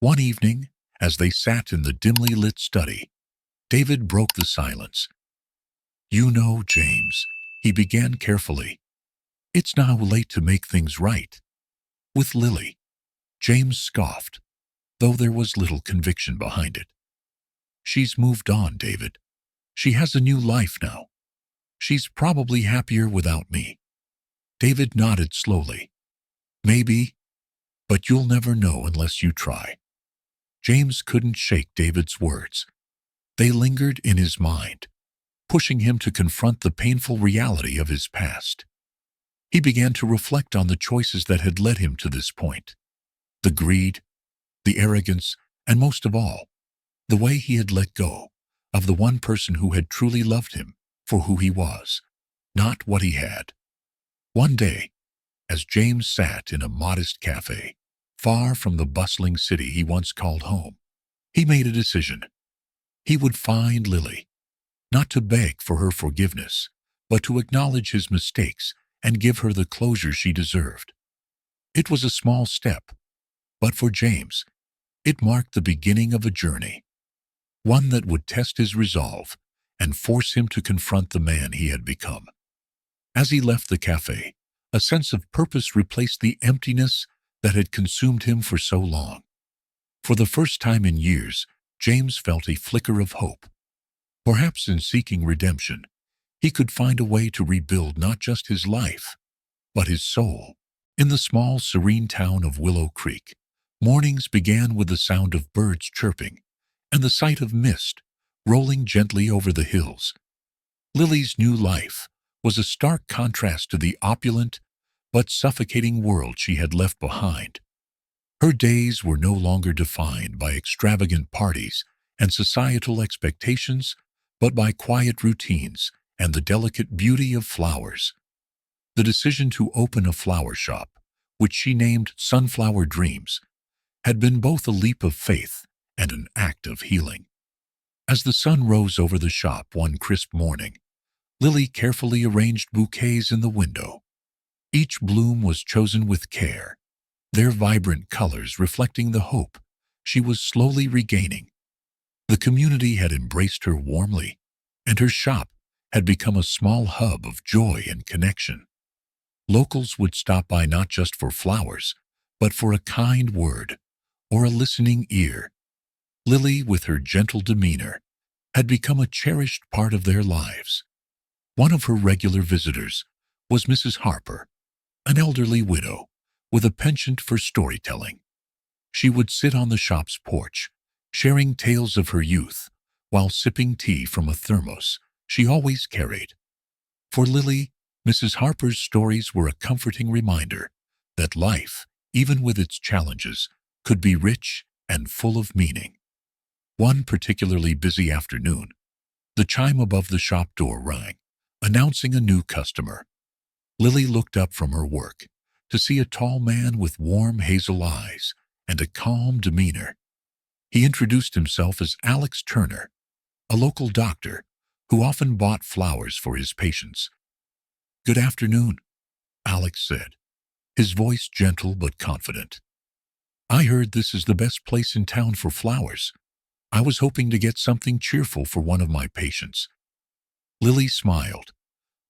One evening, as they sat in the dimly lit study, David broke the silence. "You know, James," he began carefully, "it's now late to make things right with Lily." James scoffed, though there was little conviction behind it. "She's moved on, David. She has a new life now. She's probably happier without me. David nodded slowly. Maybe, but you'll never know unless you try. James couldn't shake David's words. They lingered in his mind, pushing him to confront the painful reality of his past. He began to reflect on the choices that had led him to this point. The greed, the arrogance, and most of all, the way he had let go of the one person who had truly loved him for who he was, not what he had. One day, as James sat in a modest cafe, far from the bustling city he once called home, he made a decision. He would find Lily, not to beg for her forgiveness, but to acknowledge his mistakes and give her the closure she deserved. It was a small step, but for James, it marked the beginning of a journey, one that would test his resolve and force him to confront the man he had become. As he left the cafe, a sense of purpose replaced the emptiness that had consumed him for so long. For the first time in years, James felt a flicker of hope. Perhaps in seeking redemption, he could find a way to rebuild not just his life, but his soul. In the small, serene town of Willow Creek, mornings began with the sound of birds chirping and the sight of mist rolling gently over the hills. Lily's new life was a stark contrast to the opulent but suffocating world she had left behind. Her days were no longer defined by extravagant parties and societal expectations, but by quiet routines and the delicate beauty of flowers. The decision to open a flower shop, which she named Sunflower Dreams, had been both a leap of faith and an act of healing. As the sun rose over the shop one crisp morning, Lily carefully arranged bouquets in the window. Each bloom was chosen with care, their vibrant colors reflecting the hope she was slowly regaining. The community had embraced her warmly, and her shop had become a small hub of joy and connection. Locals would stop by not just for flowers, but for a kind word or a listening ear. Lily, with her gentle demeanor, had become a cherished part of their lives. One of her regular visitors was Mrs. Harper, an elderly widow with a penchant for storytelling. She would sit on the shop's porch, sharing tales of her youth while sipping tea from a thermos she always carried. For Lily, Mrs. Harper's stories were a comforting reminder that life, even with its challenges, could be rich and full of meaning. One particularly busy afternoon, the chime above the shop door rang, announcing a new customer. Lily looked up from her work to see a tall man with warm hazel eyes and a calm demeanor. He introduced himself as Alex Turner, a local doctor who often bought flowers for his patients. "Good afternoon," Alex said, his voice gentle but confident. "I heard this is the best place in town for flowers. I was hoping to get something cheerful for one of my patients." Lily smiled,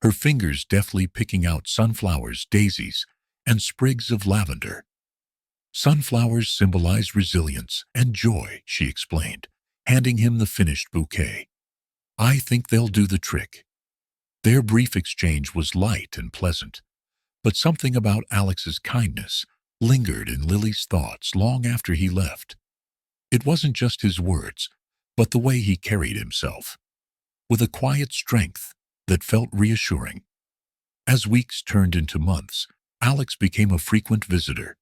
her fingers deftly picking out sunflowers, daisies, and sprigs of lavender. "Sunflowers symbolize resilience and joy," she explained, handing him the finished bouquet. "I think they'll do the trick." Their brief exchange was light and pleasant, but something about Alex's kindness lingered in Lily's thoughts long after he left. It wasn't just his words, but the way he carried himself, with a quiet strength that felt reassuring. As weeks turned into months, Alex became a frequent visitor.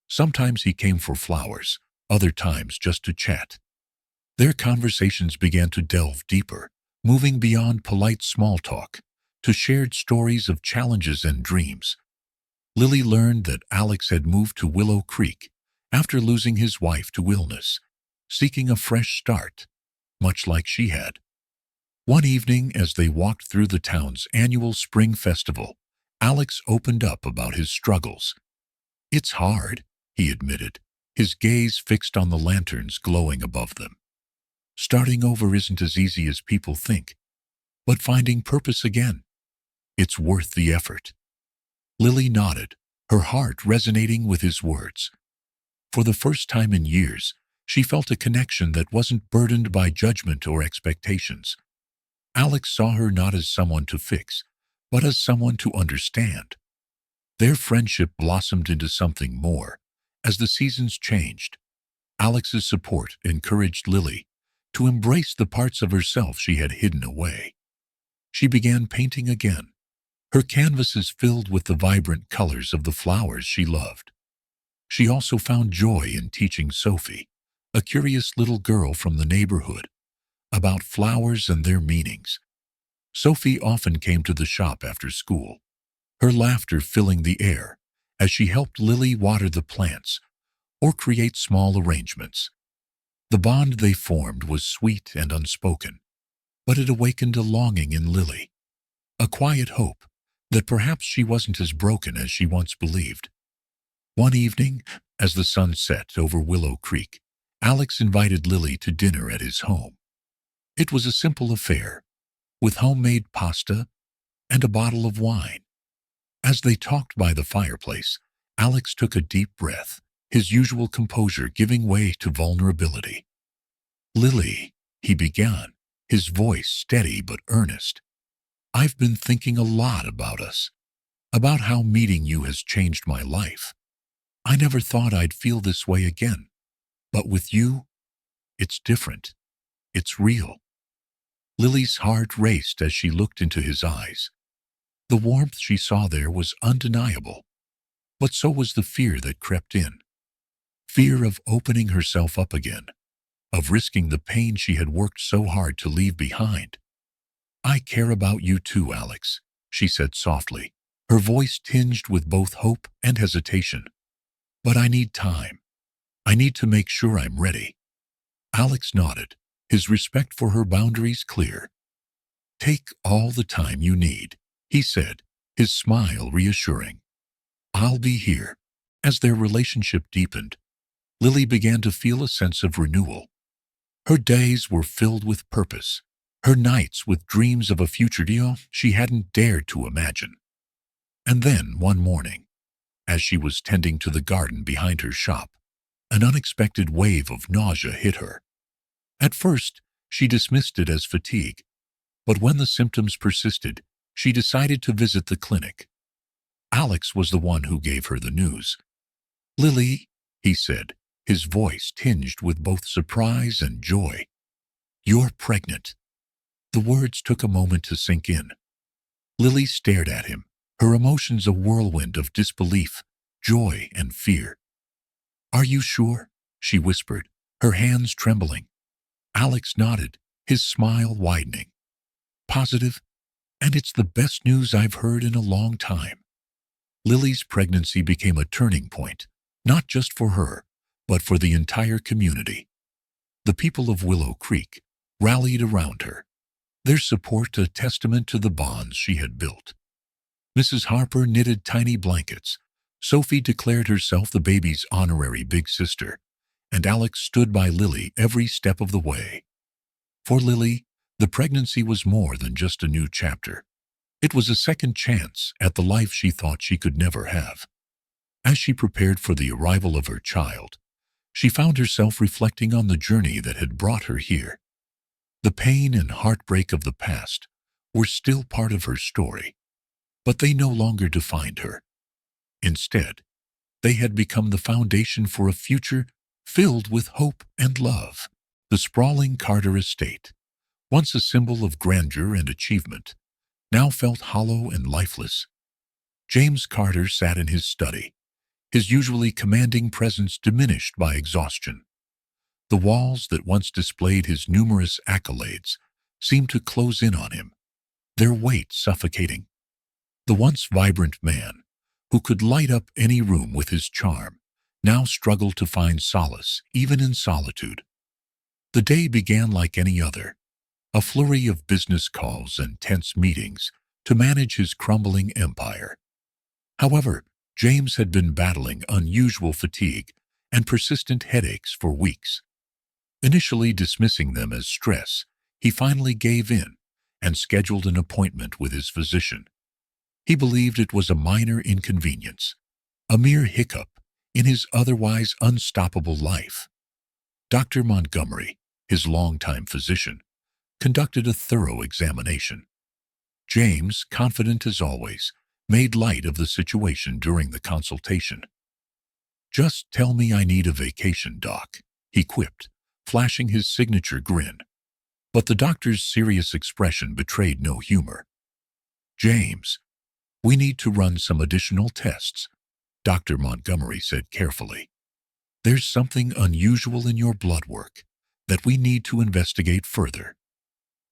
Sometimes he came for flowers, other times just to chat. Their conversations began to delve deeper, moving beyond polite small talk to shared stories of challenges and dreams. Lily learned that Alex had moved to Willow Creek after losing his wife to illness, seeking a fresh start, much like she had. One evening, as they walked through the town's annual spring festival, Alex opened up about his struggles. "It's hard," he admitted, his gaze fixed on the lanterns glowing above them. "Starting over isn't as easy as people think, but finding purpose again, it's worth the effort." Lily nodded, her heart resonating with his words. For the first time in years, she felt a connection that wasn't burdened by judgment or expectations. Alex saw her not as someone to fix, but as someone to understand. Their friendship blossomed into something more. As the seasons changed, Alex's support encouraged Lily to embrace the parts of herself she had hidden away. She began painting again, her canvases filled with the vibrant colors of the flowers she loved. She also found joy in teaching Sophie, a curious little girl from the neighborhood, about flowers and their meanings. Sophie often came to the shop after school, her laughter filling the air as she helped Lily water the plants or create small arrangements. The bond they formed was sweet and unspoken, but it awakened a longing in Lily, a quiet hope that perhaps she wasn't as broken as she once believed. One evening, as the sun set over Willow Creek, Alex invited Lily to dinner at his home. It was a simple affair, with homemade pasta and a bottle of wine. As they talked by the fireplace, Alex took a deep breath, his usual composure giving way to vulnerability. "Lily," he began, his voice steady but earnest, "I've been thinking a lot about us, about how meeting you has changed my life. I never thought I'd feel this way again, but with you, it's different. It's real." Lily's heart raced as she looked into his eyes. The warmth she saw there was undeniable, but so was the fear that crept in. Fear of opening herself up again, of risking the pain she had worked so hard to leave behind. "I care about you too, Alex," she said softly, her voice tinged with both hope and hesitation. "But I need time. I need to make sure I'm ready." Alex nodded, his respect for her boundaries clear. "Take all the time you need," he said, his smile reassuring. "I'll be here." As their relationship deepened, Lily began to feel a sense of renewal. Her days were filled with purpose, her nights with dreams of a future she hadn't dared to imagine. And then, one morning, as she was tending to the garden behind her shop, an unexpected wave of nausea hit her. At first, she dismissed it as fatigue, but when the symptoms persisted, she decided to visit the clinic. Alex was the one who gave her the news. "Lily," he said, his voice tinged with both surprise and joy, "you're pregnant." The words took a moment to sink in. Lily stared at him, her emotions a whirlwind of disbelief, joy, and fear. "Are you sure?" she whispered, her hands trembling. Alex nodded, his smile widening. "Positive, and it's the best news I've heard in a long time." Lily's pregnancy became a turning point, not just for her, but for the entire community. The people of Willow Creek rallied around her, their support a testament to the bonds she had built. Mrs. Harper knitted tiny blankets, Sophie declared herself the baby's honorary big sister, and Alex stood by Lily every step of the way. For Lily, the pregnancy was more than just a new chapter. It was a second chance at the life she thought she could never have. As she prepared for the arrival of her child, she found herself reflecting on the journey that had brought her here. The pain and heartbreak of the past were still part of her story, but they no longer defined her. Instead, they had become the foundation for a future filled with hope and love. The sprawling Carter estate, once a symbol of grandeur and achievement, now felt hollow and lifeless. James Carter sat in his study, his usually commanding presence diminished by exhaustion. The walls that once displayed his numerous accolades seemed to close in on him, their weight suffocating. The once vibrant man, who could light up any room with his charm, now struggled to find solace even in solitude. The day began like any other, a flurry of business calls and tense meetings to manage his crumbling empire. However, James had been battling unusual fatigue and persistent headaches for weeks. Initially dismissing them as stress, he finally gave in and scheduled an appointment with his physician. He believed it was a minor inconvenience, a mere hiccup in his otherwise unstoppable life. Dr. Montgomery, his longtime physician, conducted a thorough examination. James, confident as always, made light of the situation during the consultation. "Just tell me I need a vacation, Doc," he quipped, flashing his signature grin. But the doctor's serious expression betrayed no humor. "James, we need to run some additional tests," Dr. Montgomery said carefully. "There's something unusual in your blood work that we need to investigate further."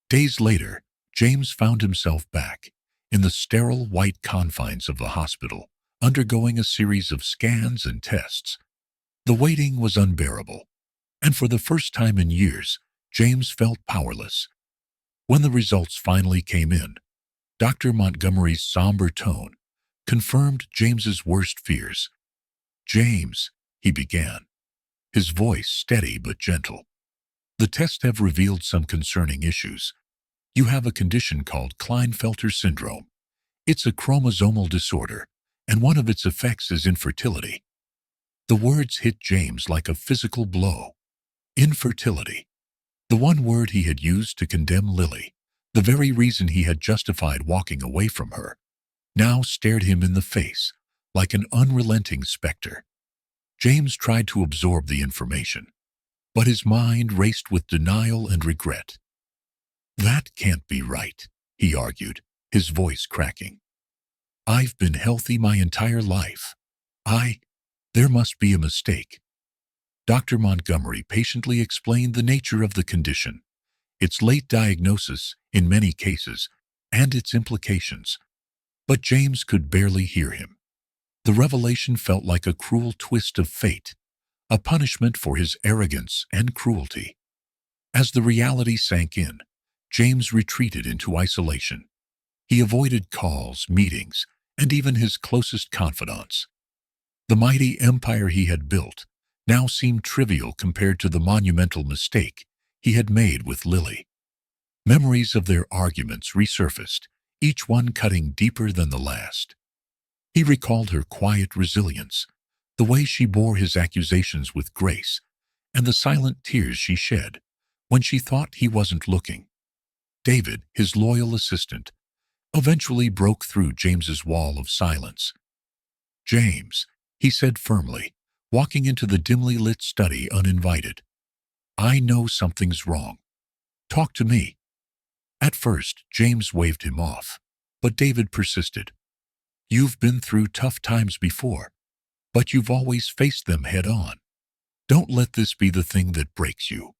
Days later, James found himself back in the sterile white confines of the hospital, undergoing a series of scans and tests. The waiting was unbearable, and for the first time in years, James felt powerless. When the results finally came in, Dr. Montgomery's somber tone confirmed James's worst fears. "James," he began, his voice steady but gentle, "the tests have revealed some concerning issues. You have a condition called Klinefelter syndrome. It's a chromosomal disorder, and one of its effects is infertility." The words hit James like a physical blow. Infertility. The one word he had used to condemn Lily, the very reason he had justified walking away from her, now stared him in the face like an unrelenting specter. James tried to absorb the information, but his mind raced with denial and regret. "That can't be right," he argued, his voice cracking. "I've been healthy my entire life. There must be a mistake." Dr. Montgomery patiently explained the nature of the condition, its late diagnosis in many cases, and its implications. But James could barely hear him. The revelation felt like a cruel twist of fate, a punishment for his arrogance and cruelty. As the reality sank in, James retreated into isolation. He avoided calls, meetings, and even his closest confidants. The mighty empire he had built now seemed trivial compared to the monumental mistake he had made with Lily. Memories of their arguments resurfaced, each one cutting deeper than the last. He recalled her quiet resilience, the way she bore his accusations with grace, and the silent tears she shed when she thought he wasn't looking. David, his loyal assistant, eventually broke through James's wall of silence. "James," he said firmly, walking into the dimly lit study uninvited, "I know something's wrong. Talk to me." At first, James waved him off, but David persisted. "You've been through tough times before, but you've always faced them head on. Don't let this be the thing that breaks you."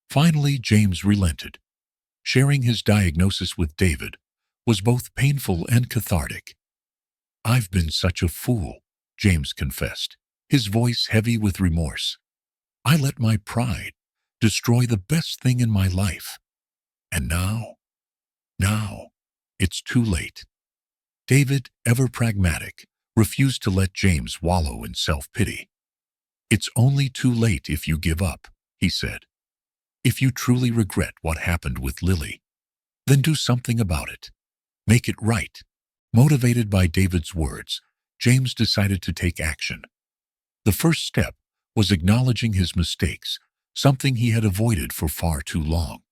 Finally, James relented. Sharing his diagnosis with David was both painful and cathartic. "I've been such a fool," James confessed, his voice heavy with remorse. "I let my pride destroy the best thing in my life. And now, it's too late." David, ever pragmatic, refused to let James wallow in self-pity. "It's only too late if you give up," he said. "If you truly regret what happened with Lily, then do something about it. Make it right." Motivated by David's words, James decided to take action. The first step was acknowledging his mistakes, something he had avoided for far too long.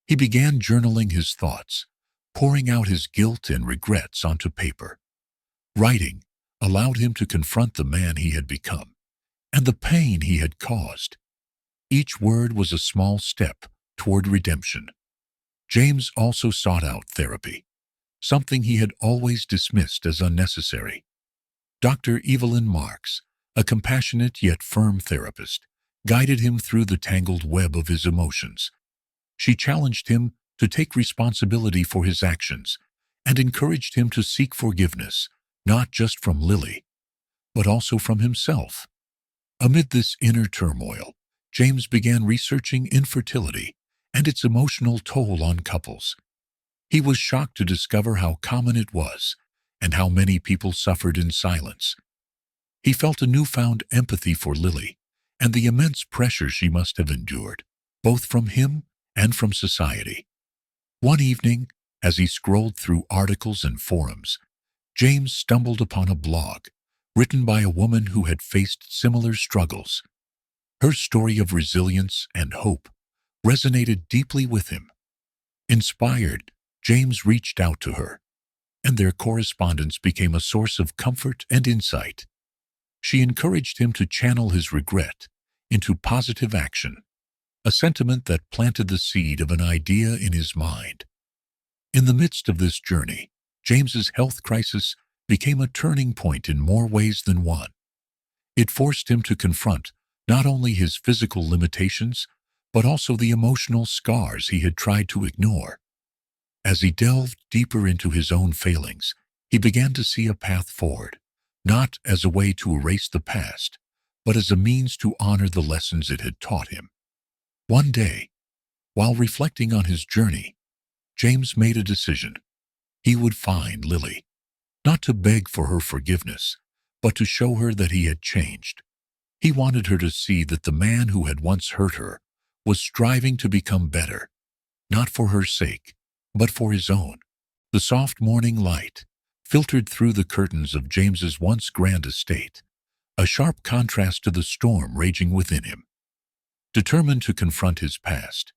He began journaling his thoughts, pouring out his guilt and regrets onto paper. Writing allowed him to confront the man he had become and the pain he had caused. Each word was a small step toward redemption. James also sought out therapy, something he had always dismissed as unnecessary. Dr. Evelyn Marks, a compassionate yet firm therapist, guided him through the tangled web of his emotions. She challenged him to take responsibility for his actions and encouraged him to seek forgiveness, not just from Lily, but also from himself. Amid this inner turmoil, James began researching infertility and its emotional toll on couples. He was shocked to discover how common it was and how many people suffered in silence. He felt a newfound empathy for Lily and the immense pressure she must have endured, both from him and from society. One evening, as he scrolled through articles and forums, James stumbled upon a blog written by a woman who had faced similar struggles. Her story of resilience and hope resonated deeply with him. Inspired, James reached out to her, and their correspondence became a source of comfort and insight. She encouraged him to channel his regret into positive action, a sentiment that planted the seed of an idea in his mind. In the midst of this journey, James's health crisis became a turning point in more ways than one. It forced him to confront not only his physical limitations, but also the emotional scars he had tried to ignore. As he delved deeper into his own failings, he began to see a path forward, not as a way to erase the past, but as a means to honor the lessons it had taught him. One day, while reflecting on his journey, James made a decision. He would find Lily, not to beg for her forgiveness, but to show her that he had changed. He wanted her to see that the man who had once hurt her was striving to become better, not for her sake, but for his own. The soft morning light filtered through the curtains of James's once grand estate, a sharp contrast to the storm raging within him. Determined to confront his past,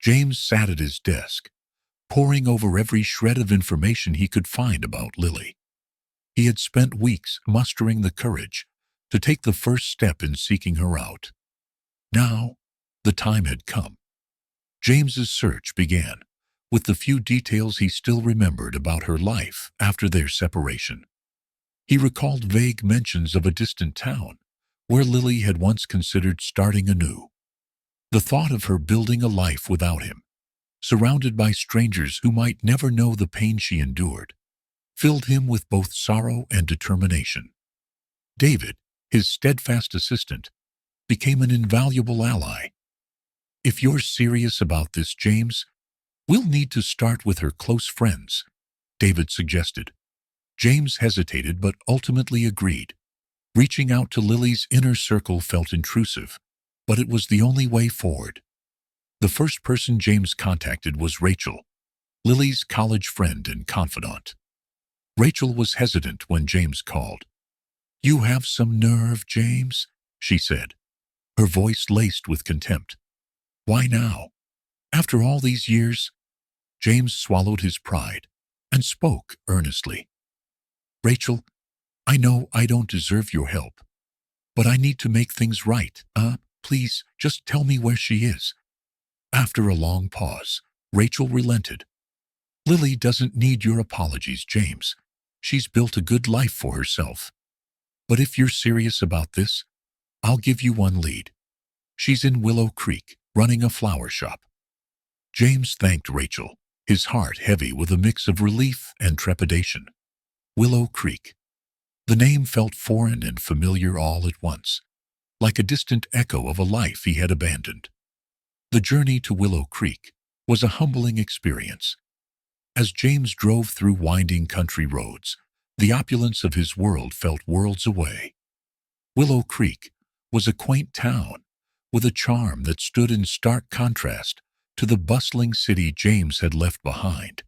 James sat at his desk, poring over every shred of information he could find about Lily. He had spent weeks mustering the courage to take the first step in seeking her out. Now, the time had come. James's search began with the few details he still remembered about her life after their separation. He recalled vague mentions of a distant town where Lily had once considered starting anew. The thought of her building a life without him, surrounded by strangers who might never know the pain she endured, filled him with both sorrow and determination. David, his steadfast assistant, became an invaluable ally. "If you're serious about this, James, we'll need to start with her close friends," David suggested. James hesitated but ultimately agreed. Reaching out to Lily's inner circle felt intrusive, but it was the only way forward. The first person James contacted was Rachel, Lily's college friend and confidant. Rachel was hesitant when James called. "You have some nerve, James," she said, her voice laced with contempt. "Why now? After all these years?" James swallowed his pride and spoke earnestly. "Rachel, I know I don't deserve your help, but I need to make things right. Please, just tell me where she is." After a long pause, Rachel relented. "Lily doesn't need your apologies, James. She's built a good life for herself. But if you're serious about this, I'll give you one lead. She's in Willow Creek, running a flower shop." James thanked Rachel, his heart heavy with a mix of relief and trepidation. Willow Creek. The name felt foreign and familiar all at once, like a distant echo of a life he had abandoned. The journey to Willow Creek was a humbling experience. As James drove through winding country roads, the opulence of his world felt worlds away. Willow Creek was a quaint town with a charm that stood in stark contrast to the bustling city James had left behind.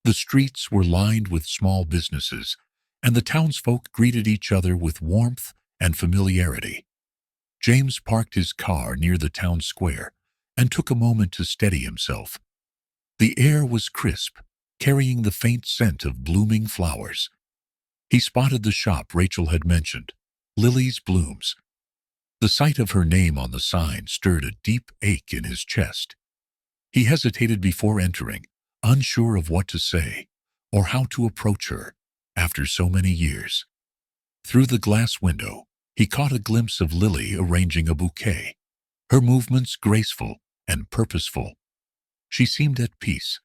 The streets were lined with small businesses, and the townsfolk greeted each other with warmth and familiarity. James parked his car near the town square and took a moment to steady himself. The air was crisp, carrying the faint scent of blooming flowers. He spotted the shop Rachel had mentioned, Lily's Blooms. The sight of her name on the sign stirred a deep ache in his chest. He hesitated before entering, unsure of what to say or how to approach her after so many years. Through the glass window, he caught a glimpse of Lily arranging a bouquet, her movements graceful and purposeful. She seemed at peace,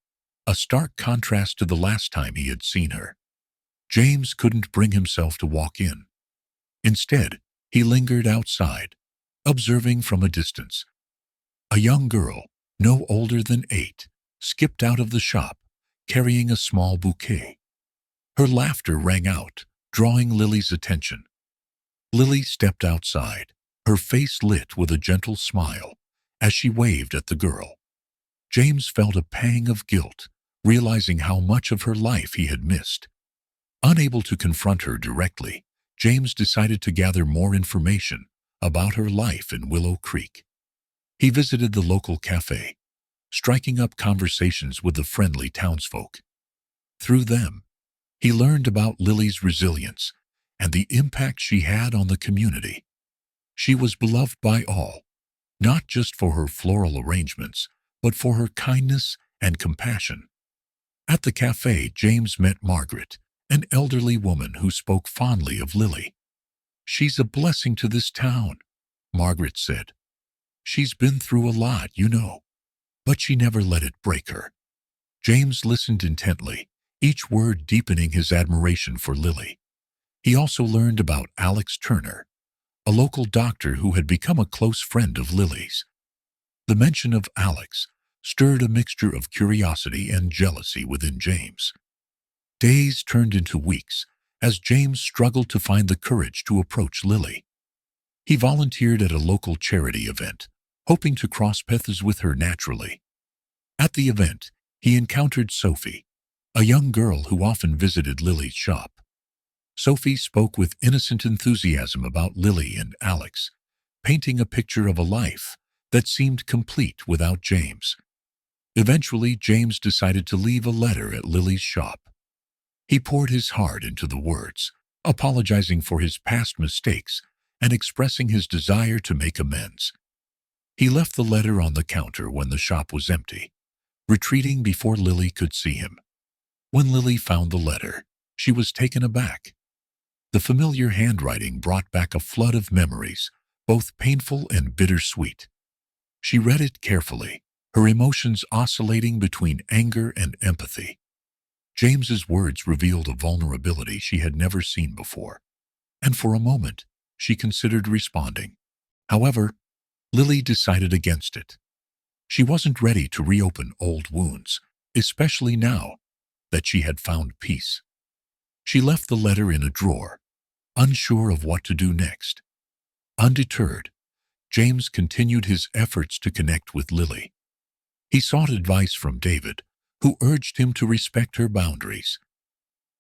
a stark contrast to the last time he had seen her. James couldn't bring himself to walk in. Instead, he lingered outside, observing from a distance. A young girl, no older than 8, skipped out of the shop, carrying a small bouquet. Her laughter rang out, drawing Lily's attention. Lily stepped outside, her face lit with a gentle smile as she waved at the girl. James felt a pang of guilt, realizing how much of her life he had missed. Unable to confront her directly, James decided to gather more information about her life in Willow Creek. He visited the local cafe, striking up conversations with the friendly townsfolk. Through them, he learned about Lily's resilience and the impact she had on the community. She was beloved by all, not just for her floral arrangements, but for her kindness and compassion. At the cafe, James met Margaret, an elderly woman who spoke fondly of Lily. "She's a blessing to this town," Margaret said. "She's been through a lot, you know, but she never let it break her." James listened intently, each word deepening his admiration for Lily. He also learned about Alex Turner, a local doctor who had become a close friend of Lily's. The mention of Alex stirred a mixture of curiosity and jealousy within James. Days turned into weeks as James struggled to find the courage to approach Lily. He volunteered at a local charity event, hoping to cross paths with her naturally. At the event, he encountered Sophie, a young girl who often visited Lily's shop. Sophie spoke with innocent enthusiasm about Lily and Alex, painting a picture of a life that seemed complete without James. Eventually, James decided to leave a letter at Lily's shop. He poured his heart into the words, apologizing for his past mistakes and expressing his desire to make amends. He left the letter on the counter when the shop was empty, retreating before Lily could see him. When Lily found the letter, she was taken aback. The familiar handwriting brought back a flood of memories, both painful and bittersweet. She read it carefully, her emotions oscillating between anger and empathy. James's words revealed a vulnerability she had never seen before, and for a moment, she considered responding. However, Lily decided against it. She wasn't ready to reopen old wounds, especially now that she had found peace. She left the letter in a drawer, unsure of what to do next. Undeterred, James continued his efforts to connect with Lily. He sought advice from David, who urged him to respect her boundaries.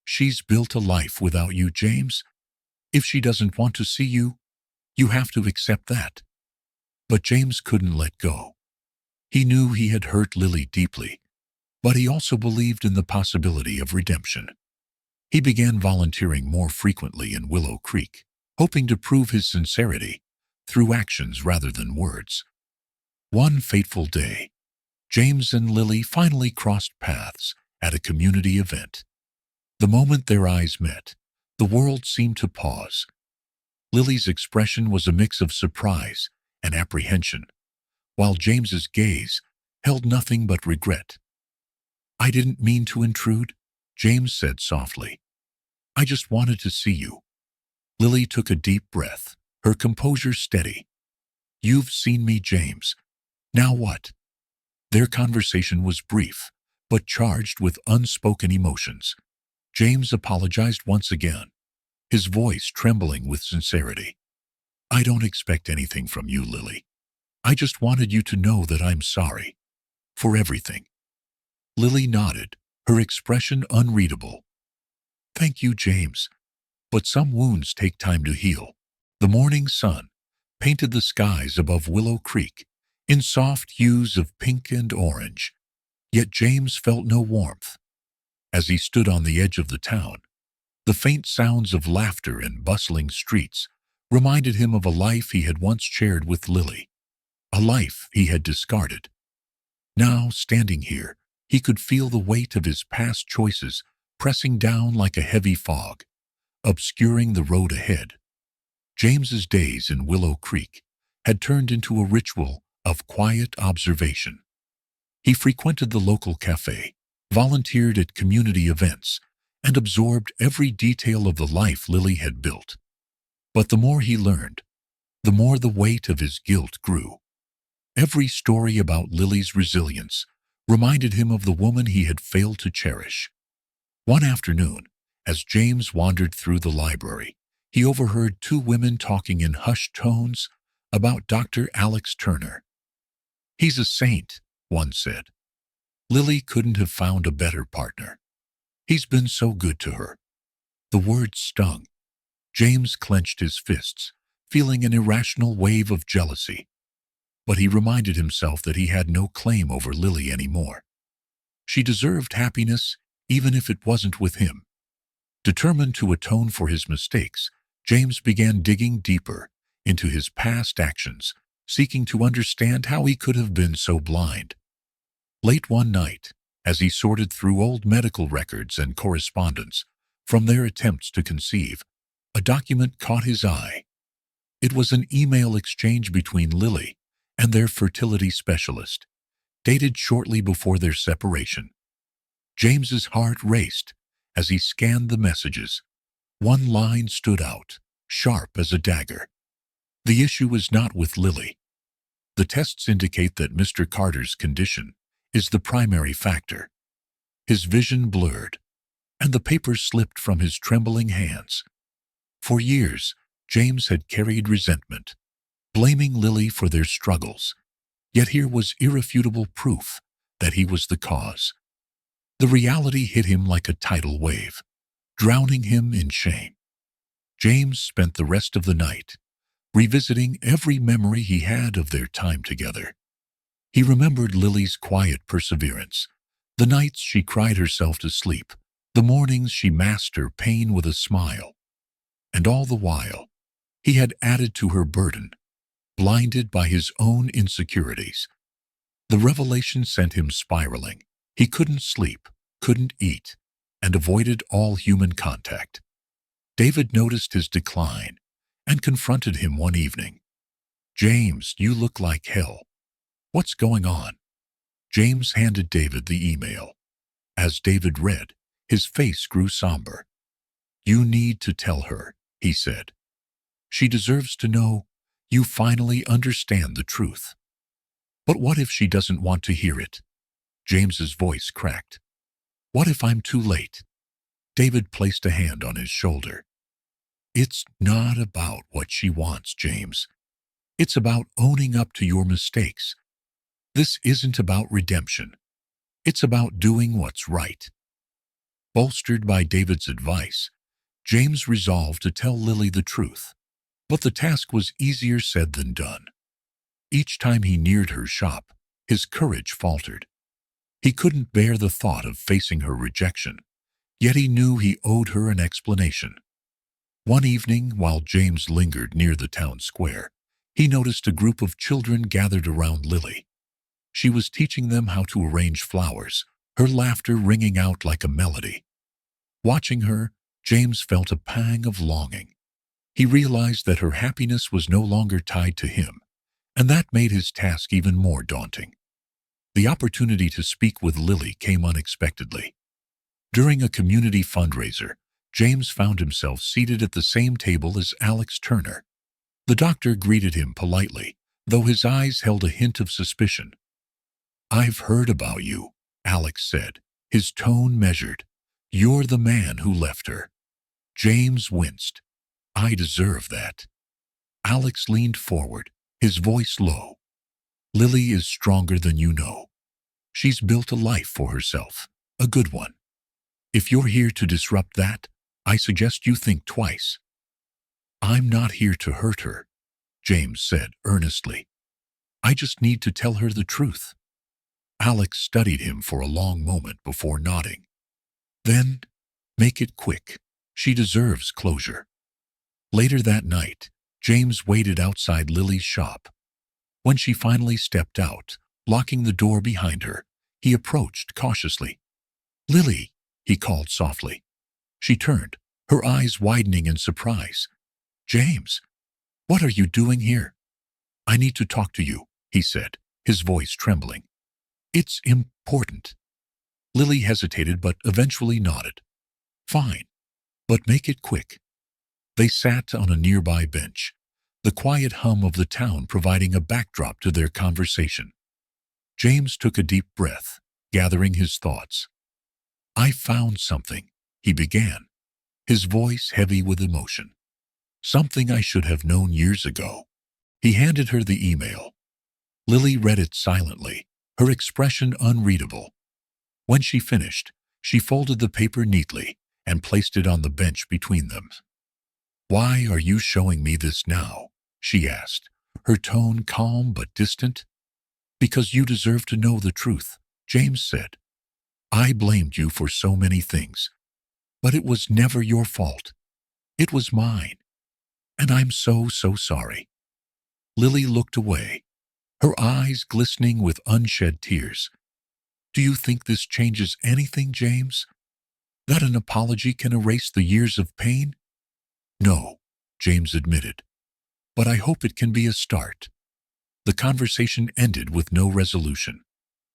"She's built a life without you, James. If she doesn't want to see you, you have to accept that." But James couldn't let go. He knew he had hurt Lily deeply, but he also believed in the possibility of redemption. He began volunteering more frequently in Willow Creek, hoping to prove his sincerity through actions rather than words. One fateful day, James and Lily finally crossed paths at a community event. The moment their eyes met, the world seemed to pause. Lily's expression was a mix of surprise and apprehension, while James's gaze held nothing but regret. "I didn't mean to intrude," James said softly. "I just wanted to see you." Lily took a deep breath, her composure steady. "You've seen me, James. Now what?" Their conversation was brief, but charged with unspoken emotions. James apologized once again, his voice trembling with sincerity. "I don't expect anything from you, Lily. I just wanted you to know that I'm sorry. For everything." Lily nodded, her expression unreadable. "Thank you, James. But some wounds take time to heal." The morning sun painted the skies above Willow Creek in soft hues of pink and orange, yet James felt no warmth. As he stood on the edge of the town, the faint sounds of laughter and bustling streets reminded him of a life he had once shared with Lily, a life he had discarded. Now, standing here, he could feel the weight of his past choices pressing down like a heavy fog, obscuring the road ahead. James's days in Willow Creek had turned into a ritual of quiet observation. He frequented the local cafe, volunteered at community events, and absorbed every detail of the life Lily had built. But the more he learned, the more the weight of his guilt grew. Every story about Lily's resilience reminded him of the woman he had failed to cherish. One afternoon, as James wandered through the library, he overheard two women talking in hushed tones about Dr. Alex Turner. "He's a saint," one said. "Lily couldn't have found a better partner. He's been so good to her." The words stung. James clenched his fists, feeling an irrational wave of jealousy. but he reminded himself that he had no claim over Lily anymore. She deserved happiness, even if it wasn't with him. Determined to atone for his mistakes, James began digging deeper into his past actions, seeking to understand how he could have been so blind. Late one night, as he sorted through old medical records and correspondence from their attempts to conceive, a document caught his eye. It was an email exchange between Lily and their fertility specialist, dated shortly before their separation. James's heart raced as he scanned the messages. One line stood out, sharp as a dagger. The issue is not with Lily. The tests indicate that Mr. Carter's condition is the primary factor. His vision blurred, and the paper slipped from his trembling hands. For years, James had carried resentment, blaming Lily for their struggles, yet here was irrefutable proof that he was the cause. The reality hit him like a tidal wave, drowning him in shame. James spent the rest of the night revisiting every memory he had of their time together. He remembered Lily's quiet perseverance, the nights she cried herself to sleep, the mornings she masked her pain with a smile. And all the while, he had added to her burden, blinded by his own insecurities. The revelation sent him spiraling. He couldn't sleep, couldn't eat, and avoided all human contact. David noticed his decline and confronted him one evening. "James, you look like hell. What's going on?" James handed David the email. As David read, his face grew somber. "You need to tell her," he said. "She deserves to know. You finally understand the truth." "But what if she doesn't want to hear it?" James's voice cracked. "What if I'm too late?" David placed a hand on his shoulder. "It's not about what she wants, James. It's about owning up to your mistakes. This isn't about redemption. It's about doing what's right." Bolstered by David's advice, James resolved to tell Lily the truth. But the task was easier said than done. Each time he neared her shop, his courage faltered. He couldn't bear the thought of facing her rejection, yet he knew he owed her an explanation. One evening, while James lingered near the town square, he noticed a group of children gathered around Lily. She was teaching them how to arrange flowers, her laughter ringing out like a melody. Watching her, James felt a pang of longing. He realized that her happiness was no longer tied to him, and that made his task even more daunting. The opportunity to speak with Lily came unexpectedly. During a community fundraiser, James found himself seated at the same table as Alex Turner. The doctor greeted him politely, though his eyes held a hint of suspicion. "I've heard about you," Alex said, his tone measured. "You're the man who left her." James winced. "I deserve that." Alex leaned forward, his voice low. "Lily is stronger than you know. She's built a life for herself, a good one. If you're here to disrupt that, I suggest you think twice." "I'm not here to hurt her," James said earnestly. "I just need to tell her the truth." Alex studied him for a long moment before nodding. "Then, make it quick. She deserves closure." Later that night, James waited outside Lily's shop. When she finally stepped out, locking the door behind her, he approached cautiously. "Lily," he called softly. She turned, her eyes widening in surprise. "James, what are you doing here?" "I need to talk to you," he said, his voice trembling. "It's important." Lily hesitated but eventually nodded. "Fine, but make it quick." They sat on a nearby bench, the quiet hum of the town providing a backdrop to their conversation. James took a deep breath, gathering his thoughts. "I found something," he began, his voice heavy with emotion. "Something I should have known years ago." He handed her the email. Lily read it silently, her expression unreadable. When she finished, she folded the paper neatly and placed it on the bench between them. "Why are you showing me this now?" she asked, her tone calm but distant. "Because you deserve to know the truth," James said. "I blamed you for so many things, but it was never your fault. It was mine, and I'm so sorry." Lily looked away, her eyes glistening with unshed tears. "Do you think this changes anything, James? That an apology can erase the years of pain?" "No," James admitted, "but I hope it can be a start." The conversation ended with no resolution,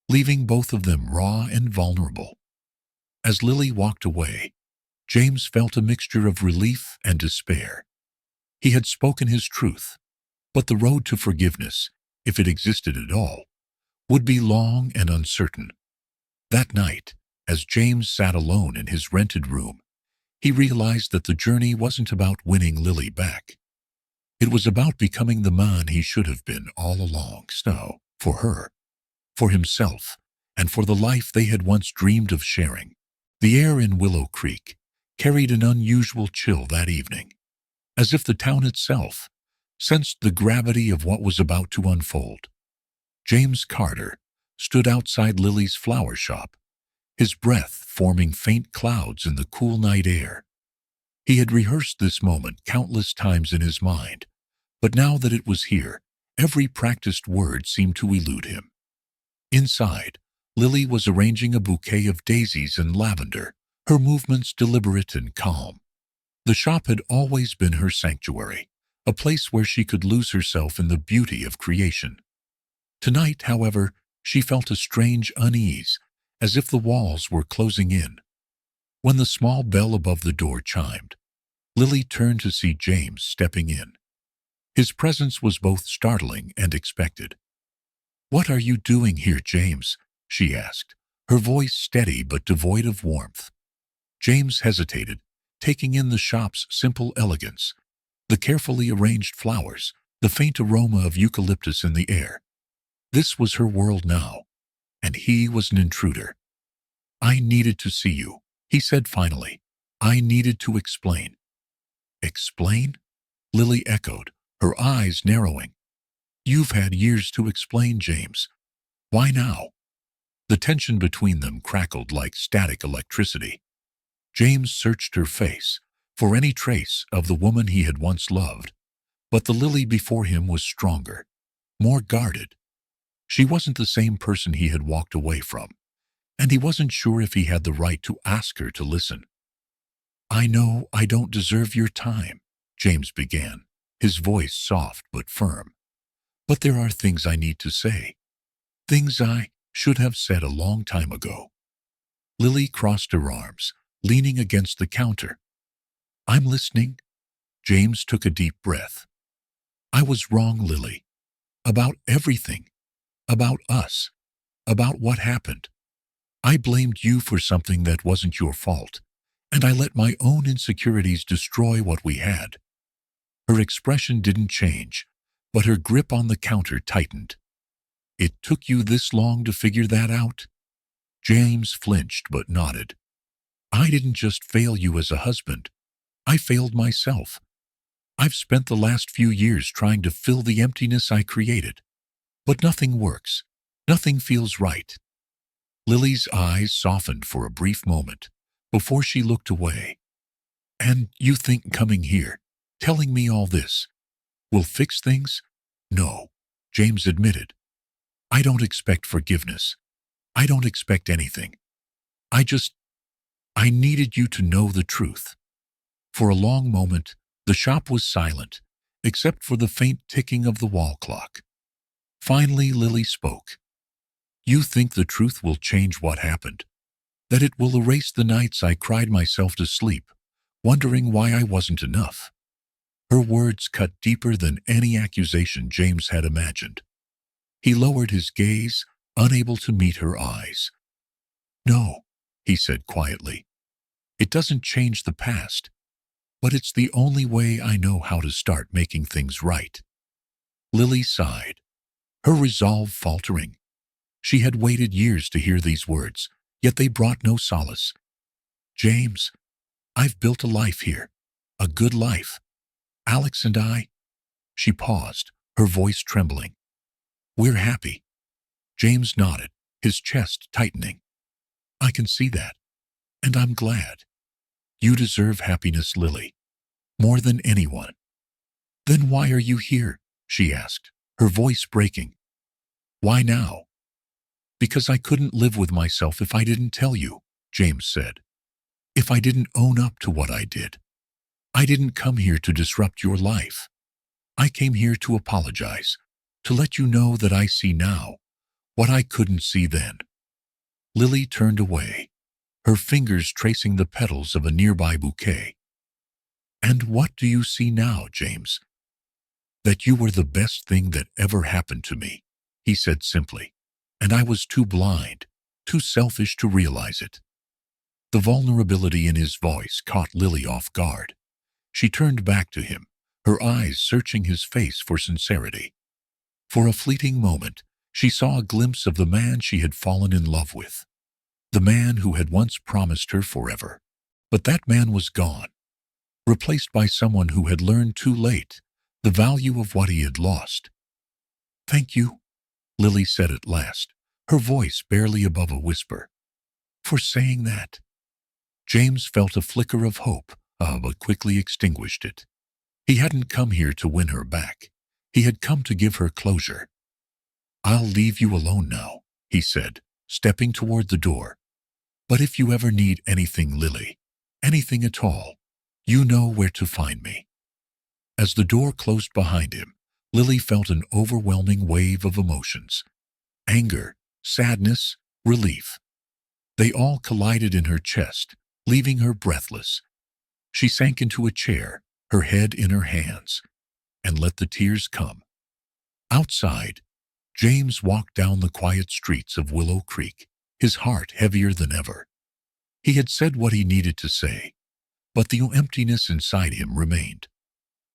leaving both of them raw and vulnerable. As Lily walked away, James felt a mixture of relief and despair. He had spoken his truth, but the road to forgiveness, if it existed at all, would be long and uncertain. That night, as James sat alone in his rented room, he realized that the journey wasn't about winning Lily back. It was about becoming the man he should have been all along. So, for her, for himself, and for the life they had once dreamed of sharing. The air in Willow Creek carried an unusual chill that evening, as if the town itself sensed the gravity of what was about to unfold. James Carter stood outside Lily's flower shop, his breath forming faint clouds in the cool night air. He had rehearsed this moment countless times in his mind, but now that it was here, every practiced word seemed to elude him. Inside, Lily was arranging a bouquet of daisies and lavender, her movements deliberate and calm. The shop had always been her sanctuary, a place where she could lose herself in the beauty of creation. Tonight, however, she felt a strange unease, as if the walls were closing in. When the small bell above the door chimed, Lily turned to see James stepping in. His presence was both startling and expected. "What are you doing here, James?" she asked, her voice steady but devoid of warmth. James hesitated, taking in the shop's simple elegance, the carefully arranged flowers, the faint aroma of eucalyptus in the air. This was her world now, and he was an intruder. "I needed to see you," he said finally. "I needed to explain." "Explain?" Lily echoed, her eyes narrowing. "You've had years to explain, James. Why now?" The tension between them crackled like static electricity. James searched her face for any trace of the woman he had once loved, but the Lily before him was stronger, more guarded. She wasn't the same person he had walked away from, and he wasn't sure if he had the right to ask her to listen. "I know I don't deserve your time," James began, his voice soft but firm. "But there are things I need to say. Things I should have said a long time ago." Lily crossed her arms, leaning against the counter. "I'm listening." James took a deep breath. "I was wrong, Lily. About everything. About us. About what happened. I blamed you for something that wasn't your fault, and I let my own insecurities destroy what we had." Her expression didn't change, but her grip on the counter tightened. "It took you this long to figure that out?" James flinched but nodded. "I didn't just fail you as a husband. I failed myself. I've spent the last few years trying to fill the emptiness I created. But nothing works. Nothing feels right." Lily's eyes softened for a brief moment before she looked away. "And you think coming here, telling me all this, will fix things?" "No," James admitted. "I don't expect forgiveness. I don't expect anything. I needed you to know the truth." For a long moment, the shop was silent, except for the faint ticking of the wall clock. Finally, Lily spoke. "You think the truth will change what happened? That it will erase the nights I cried myself to sleep, wondering why I wasn't enough?" Her words cut deeper than any accusation James had imagined. He lowered his gaze, unable to meet her eyes. "No," he said quietly. "It doesn't change the past, but it's the only way I know how to start making things right." Lily sighed, her resolve faltering. She had waited years to hear these words, yet they brought no solace. "James, I've built a life here, a good life. Alex and I—" She paused, her voice trembling. "We're happy." James nodded, his chest tightening. "I can see that, and I'm glad. You deserve happiness, Lily, more than anyone." "Then why are you here?" she asked, her voice breaking. "Why now?" "Because I couldn't live with myself if I didn't tell you," James said. "If I didn't own up to what I did. I didn't come here to disrupt your life. I came here to apologize, to let you know that I see now what I couldn't see then." Lily turned away, her fingers tracing the petals of a nearby bouquet. "And what do you see now, James?" "That you were the best thing that ever happened to me," he said simply, "and I was too blind, too selfish to realize it." The vulnerability in his voice caught Lily off guard. She turned back to him, her eyes searching his face for sincerity. For a fleeting moment, she saw a glimpse of the man she had fallen in love with, the man who had once promised her forever. But that man was gone, replaced by someone who had learned too late the value of what he had lost. "Thank you," Lily said at last, her voice barely above a whisper, "for saying that." James felt a flicker of hope, but quickly extinguished it. He hadn't come here to win her back. He had come to give her closure. "I'll leave you alone now," he said, stepping toward the door. "But if you ever need anything, Lily, anything at all, you know where to find me." As the door closed behind him, Lily felt an overwhelming wave of emotions. Anger, sadness, relief. They all collided in her chest, leaving her breathless. She sank into a chair, her head in her hands, and let the tears come. Outside, James walked down the quiet streets of Willow Creek, his heart heavier than ever. He had said what he needed to say, but the emptiness inside him remained.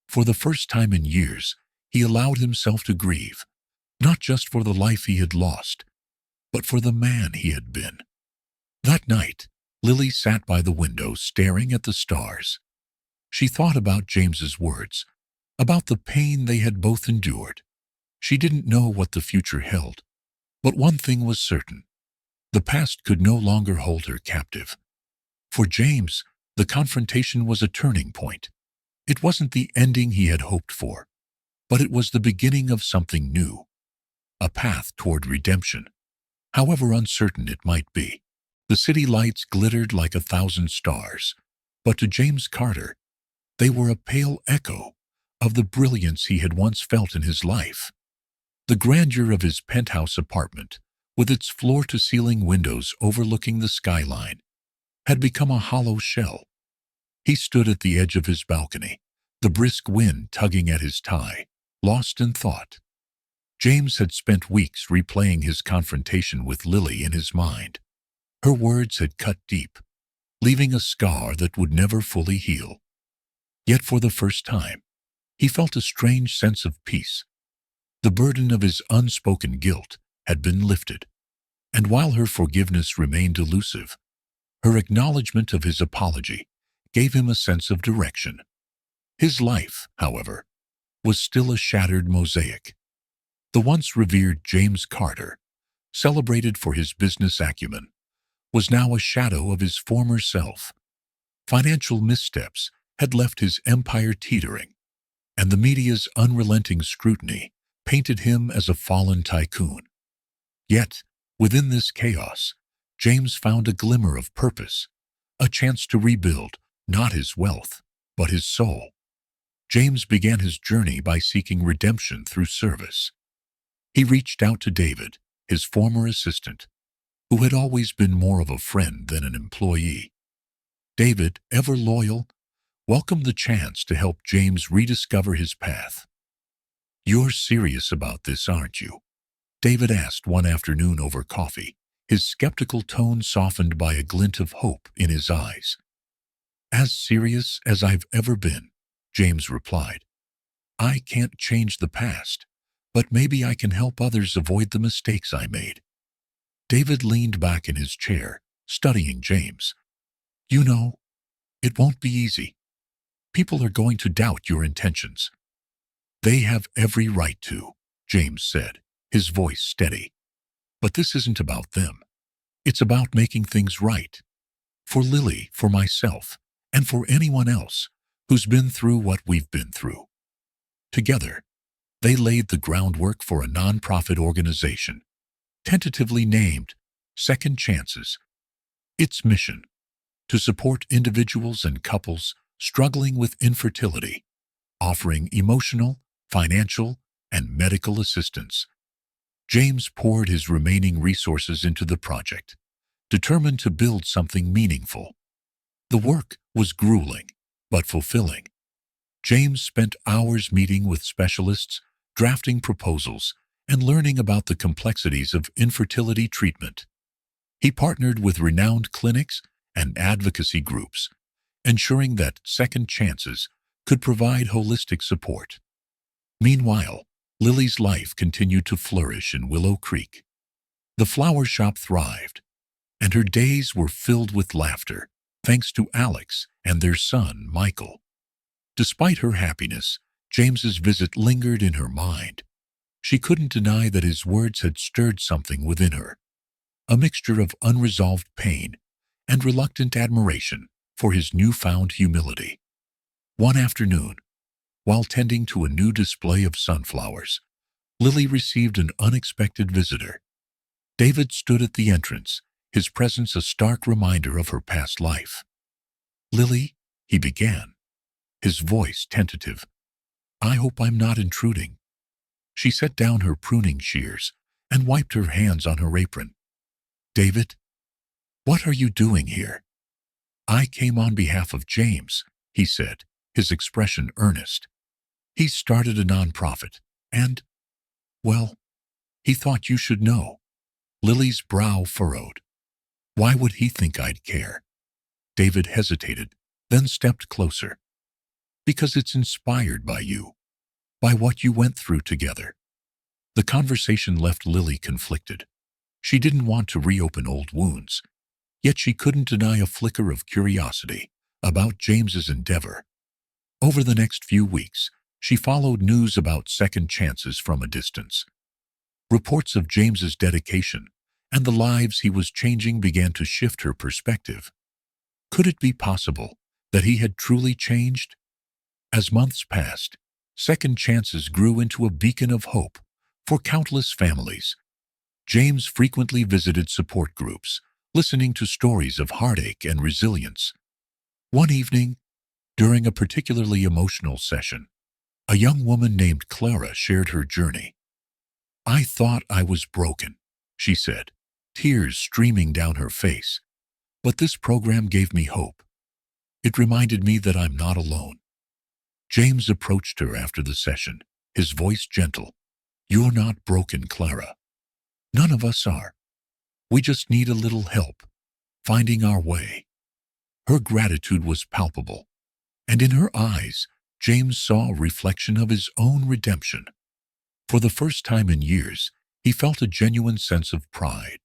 For the first time in years, he allowed himself to grieve, not just for the life he had lost, but for the man he had been. That night, Lily sat by the window staring at the stars. She thought about James's words, about the pain they had both endured. She didn't know what the future held, but one thing was certain. The past could no longer hold her captive. For James, the confrontation was a turning point. It wasn't the ending he had hoped for, but it was the beginning of something new, a path toward redemption, however uncertain it might be. The city lights glittered like 1,000 stars, but to James Carter, they were a pale echo of the brilliance he had once felt in his life. The grandeur of his penthouse apartment, with its floor-to-ceiling windows overlooking the skyline, had become a hollow shell. He stood at the edge of his balcony, the brisk wind tugging at his tie, lost in thought. James had spent weeks replaying his confrontation with Lily in his mind. Her words had cut deep, leaving a scar that would never fully heal. Yet for the first time, he felt a strange sense of peace. The burden of his unspoken guilt had been lifted, and while her forgiveness remained elusive, her acknowledgement of his apology gave him a sense of direction. His life, however, was still a shattered mosaic. The once revered James Carter, celebrated for his business acumen, was now a shadow of his former self. Financial missteps had left his empire teetering, and the media's unrelenting scrutiny painted him as a fallen tycoon. Yet, within this chaos, James found a glimmer of purpose, a chance to rebuild not his wealth, but his soul. James began his journey by seeking redemption through service. He reached out to David, his former assistant, who had always been more of a friend than an employee. David, ever loyal, welcomed the chance to help James rediscover his path. "You're serious about this, aren't you?" David asked one afternoon over coffee, his skeptical tone softened by a glint of hope in his eyes. "As serious as I've ever been," James replied. "I can't change the past, but maybe I can help others avoid the mistakes I made." David leaned back in his chair, studying James. "You know, it won't be easy. People are going to doubt your intentions. They have every right to, James said, his voice steady. But this isn't about them. It's about making things right. For Lily, for myself, and for anyone else who's been through what we've been through. Together, they laid the groundwork for a nonprofit organization, tentatively named Second Chances. Its mission: to support individuals and couples struggling with infertility, offering emotional, financial, and medical assistance. James poured his remaining resources into the project, determined to build something meaningful. The work was grueling, but fulfilling. James spent hours meeting with specialists, drafting proposals, and learning about the complexities of infertility treatment. He partnered with renowned clinics and advocacy groups, ensuring that Second Chances could provide holistic support. Meanwhile, Lily's life continued to flourish in Willow Creek. The flower shop thrived, and her days were filled with laughter, thanks to Alex and their son, Michael. Despite her happiness, James's visit lingered in her mind. She couldn't deny that his words had stirred something within her, a mixture of unresolved pain and reluctant admiration for his newfound humility. One afternoon, while tending to a new display of sunflowers, Lily received an unexpected visitor. David stood at the entrance, his presence a stark reminder of her past life. "Lily," he began, his voice tentative, "I hope I'm not intruding." She set down her pruning shears and wiped her hands on her apron. "David, what are you doing here?" "I came on behalf of James," he said, his expression earnest. "He started a nonprofit, and, well, he thought you should know." Lily's brow furrowed. "Why would he think I'd care?" David hesitated, then stepped closer. "Because it's inspired by you, by what you went through together." The conversation left Lily conflicted. She didn't want to reopen old wounds, yet she couldn't deny a flicker of curiosity about James's endeavor. Over the next few weeks, she followed news about Second Chances from a distance. Reports of James's dedication and the lives he was changing began to shift her perspective. Could it be possible that he had truly changed? As months passed, Second Chances grew into a beacon of hope for countless families. James frequently visited support groups, listening to stories of heartache and resilience. One evening, during a particularly emotional session, a young woman named Clara shared her journey. "I thought I was broken," she said, tears streaming down her face. "But this program gave me hope. It reminded me that I'm not alone." James approached her after the session, his voice gentle. "You're not broken, Clara. None of us are. We just need a little help, finding our way." Her gratitude was palpable, and in her eyes, James saw a reflection of his own redemption. For the first time in years, he felt a genuine sense of pride,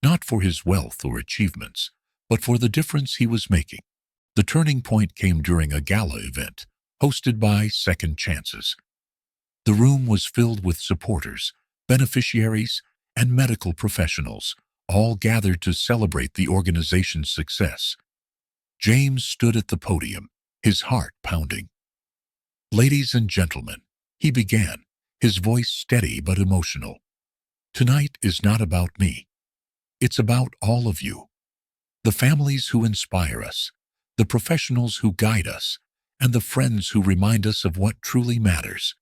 not for his wealth or achievements, but for the difference he was making. The turning point came during a gala event hosted by Second Chances. The room was filled with supporters, beneficiaries, and medical professionals, all gathered to celebrate the organization's success. James stood at the podium, his heart pounding. "Ladies and gentlemen," he began, his voice steady but emotional, "tonight is not about me. It's about all of you. The families who inspire us, the professionals who guide us, and the friends who remind us of what truly matters."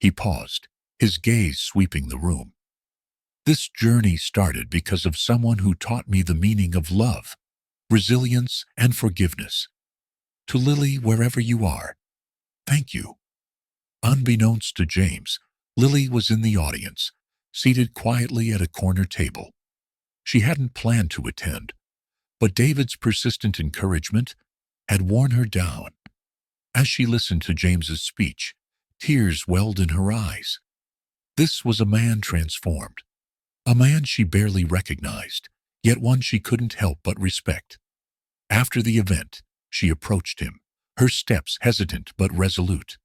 He paused, his gaze sweeping the room. "This journey started because of someone who taught me the meaning of love, resilience, and forgiveness. To Lily, wherever you are, thank you." Unbeknownst to James, Lily was in the audience, seated quietly at a corner table. She hadn't planned to attend, but David's persistent encouragement had worn her down. As she listened to James's speech, tears welled in her eyes. This was a man transformed, a man she barely recognized, yet one she couldn't help but respect. After the event, she approached him, her steps hesitant but resolute.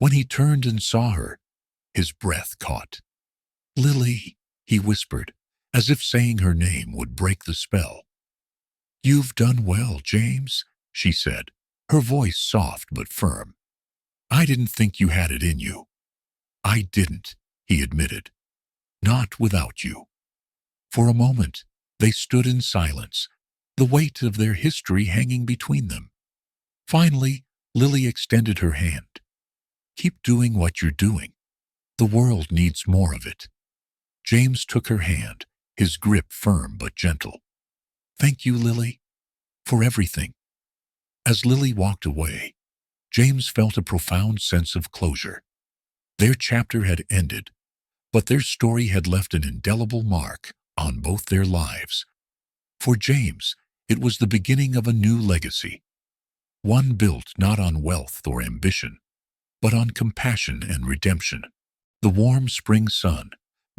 When he turned and saw her, his breath caught. "Lily," he whispered, as if saying her name would break the spell. "You've done well, James," she said, her voice soft but firm. "I didn't think you had it in you." "I didn't," he admitted. "Not without you." For a moment, they stood in silence, the weight of their history hanging between them. Finally, Lily extended her hand. "Keep doing what you're doing. The world needs more of it." James took her hand, his grip firm but gentle. "Thank you, Lily, for everything." As Lily walked away, James felt a profound sense of closure. Their chapter had ended, but their story had left an indelible mark on both their lives. For James, it was the beginning of a new legacy, one built not on wealth or ambition, but on compassion and redemption. The warm spring sun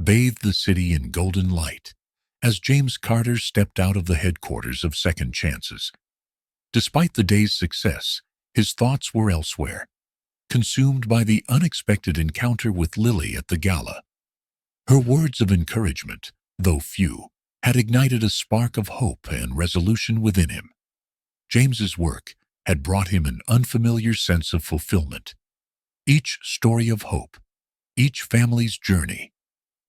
bathed the city in golden light as James Carter stepped out of the headquarters of Second Chances. Despite the day's success, his thoughts were elsewhere, consumed by the unexpected encounter with Lily at the gala. Her words of encouragement, though few, had ignited a spark of hope and resolution within him. James's work had brought him an unfamiliar sense of fulfillment. Each story of hope, each family's journey,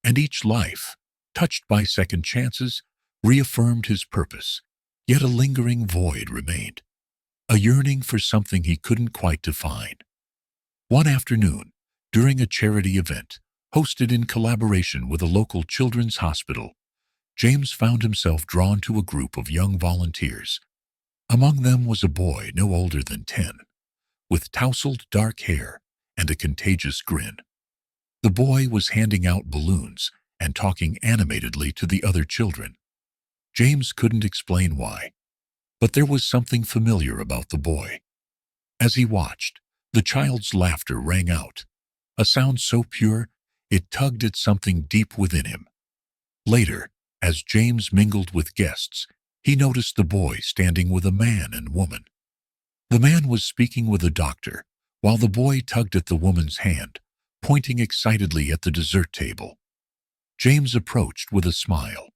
and each life, touched by second chances, reaffirmed his purpose. Yet a lingering void remained, a yearning for something he couldn't quite define. One afternoon, during a charity event, hosted in collaboration with a local children's hospital, James found himself drawn to a group of young volunteers. Among them was a boy no older than 10, with tousled dark hair and a contagious grin. The boy was handing out balloons and talking animatedly to the other children. James couldn't explain why, but there was something familiar about the boy. As he watched, the child's laughter rang out, a sound so pure it tugged at something deep within him. Later, as James mingled with guests, he noticed the boy standing with a man and woman. The man was speaking with a doctor, while the boy tugged at the woman's hand, pointing excitedly at the dessert table. James approached with a smile,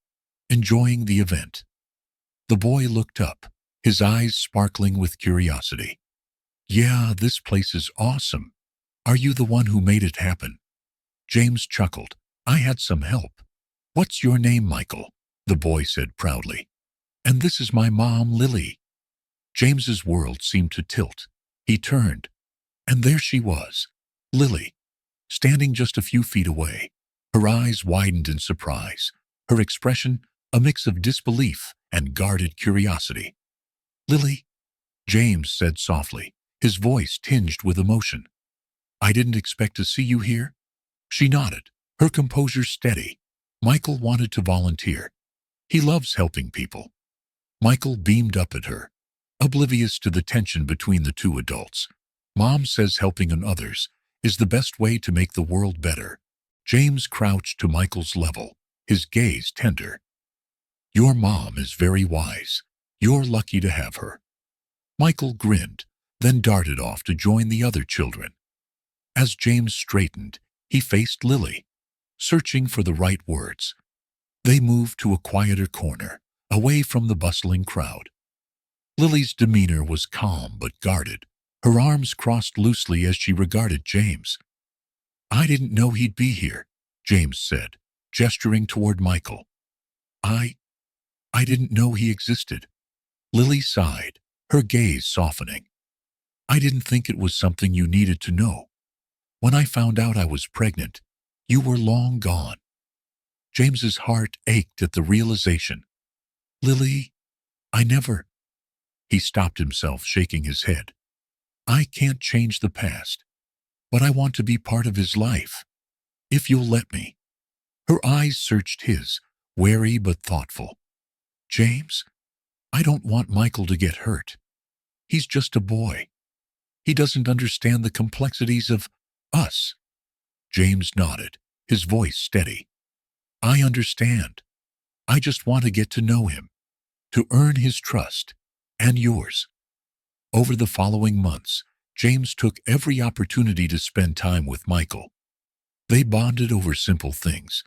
enjoying the event. The boy looked up, his eyes sparkling with curiosity. "Yeah, this place is awesome. Are you the one who made it happen?" James chuckled. "I had some help." "What's your name, Michael?" the boy said proudly. "And this is my mom, Lily." James's world seemed to tilt. He turned, and there she was, Lily, standing just a few feet away. Her eyes widened in surprise, her expression a mix of disbelief and guarded curiosity. "Lily," James said softly, his voice tinged with emotion. "I didn't expect to see you here." She nodded, her composure steady. "Michael wanted to volunteer. He loves helping people." Michael beamed up at her, oblivious to the tension between the two adults. "Mom says helping others is the best way to make the world better." James crouched to Michael's level, his gaze tender. "Your mom is very wise. You're lucky to have her." Michael grinned, then darted off to join the other children. As James straightened, he faced Lily, searching for the right words. They moved to a quieter corner, away from the bustling crowd. Lily's demeanor was calm but guarded, her arms crossed loosely as she regarded James. "I didn't know he'd be here," James said, gesturing toward Michael. I didn't know he existed." Lily sighed, her gaze softening. "I didn't think it was something you needed to know. When I found out I was pregnant, you were long gone." James's heart ached at the realization. "Lily, I never—" He stopped himself, shaking his head. "I can't change the past, but I want to be part of his life. If you'll let me." Her eyes searched his, wary but thoughtful. "James, I don't want Michael to get hurt. He's just a boy. He doesn't understand the complexities of us." James nodded, his voice steady. "I understand. I just want to get to know him, to earn his trust, and yours." Over the following months, James took every opportunity to spend time with Michael. They bonded over simple things,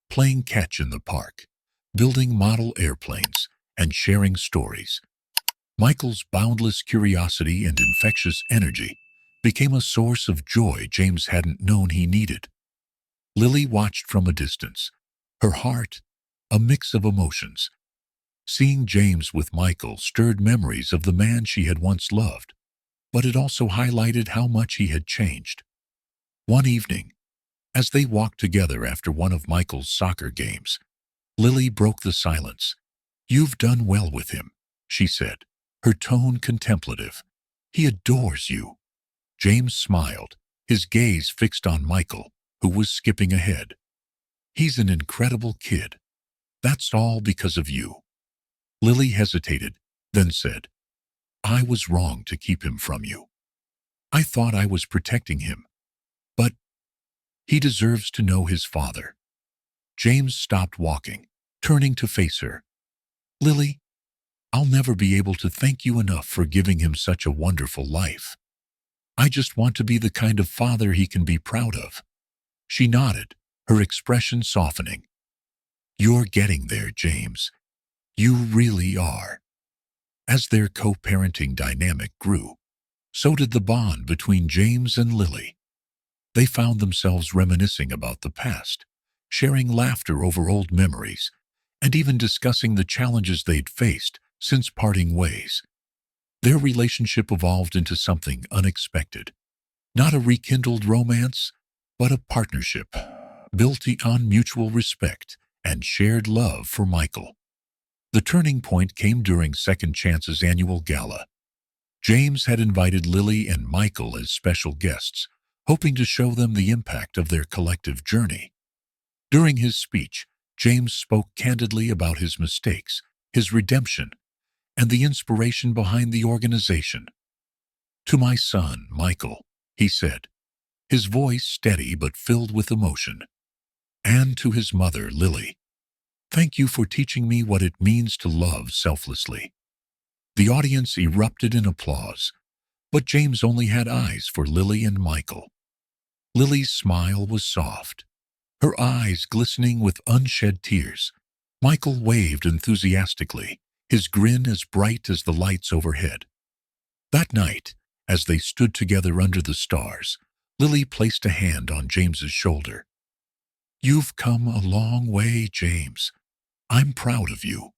playing catch in the park, building model airplanes, and sharing stories. Michael's boundless curiosity and infectious energy became a source of joy James hadn't known he needed. Lily watched from a distance, her heart a mix of emotions. Seeing James with Michael stirred memories of the man she had once loved, but it also highlighted how much he had changed. One evening, as they walked together after one of Michael's soccer games, Lily broke the silence. "You've done well with him," she said, her tone contemplative. "He adores you." James smiled, his gaze fixed on Michael, who was skipping ahead. "He's an incredible kid. That's all because of you." Lily hesitated, then said, "I was wrong to keep him from you. I thought I was protecting him. But he deserves to know his father." James stopped walking, turning to face her. "Lily, I'll never be able to thank you enough for giving him such a wonderful life. I just want to be the kind of father he can be proud of." She nodded, her expression softening. "You're getting there, James. You really are." As their co-parenting dynamic grew, so did the bond between James and Lily. They found themselves reminiscing about the past, sharing laughter over old memories, and even discussing the challenges they'd faced since parting ways. Their relationship evolved into something unexpected. Not a rekindled romance, but a partnership built on mutual respect and shared love for Michael. The turning point came during Second Chance's annual gala. James had invited Lily and Michael as special guests, hoping to show them the impact of their collective journey. During his speech, James spoke candidly about his mistakes, his redemption, and the inspiration behind the organization. "To my son, Michael," he said, his voice steady but filled with emotion, "and to his mother, Lily, thank you for teaching me what it means to love selflessly." The audience erupted in applause, but James only had eyes for Lily and Michael. Lily's smile was soft, her eyes glistening with unshed tears. Michael waved enthusiastically, his grin as bright as the lights overhead. That night, as they stood together under the stars, Lily placed a hand on James's shoulder. "You've come a long way, James. I'm proud of you."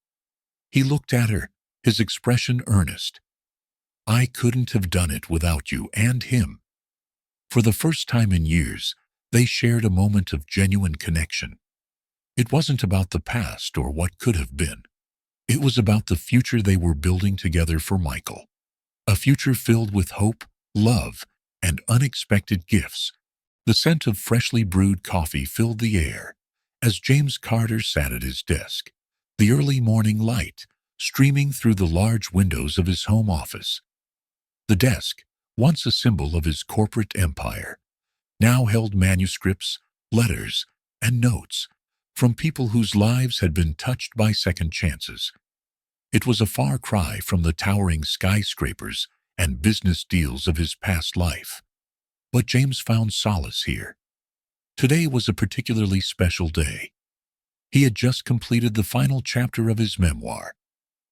He looked at her, his expression earnest. "I couldn't have done it without you and him." For the first time in years, they shared a moment of genuine connection. It wasn't about the past or what could have been. It was about the future they were building together for Michael. A future filled with hope, love, and unexpected gifts. The scent of freshly brewed coffee filled the air as James Carter sat at his desk, the early morning light streaming through the large windows of his home office. The desk, once a symbol of his corporate empire, now held manuscripts, letters, and notes from people whose lives had been touched by second chances. It was a far cry from the towering skyscrapers and business deals of his past life. But James found solace here. Today was a particularly special day. He had just completed the final chapter of his memoir,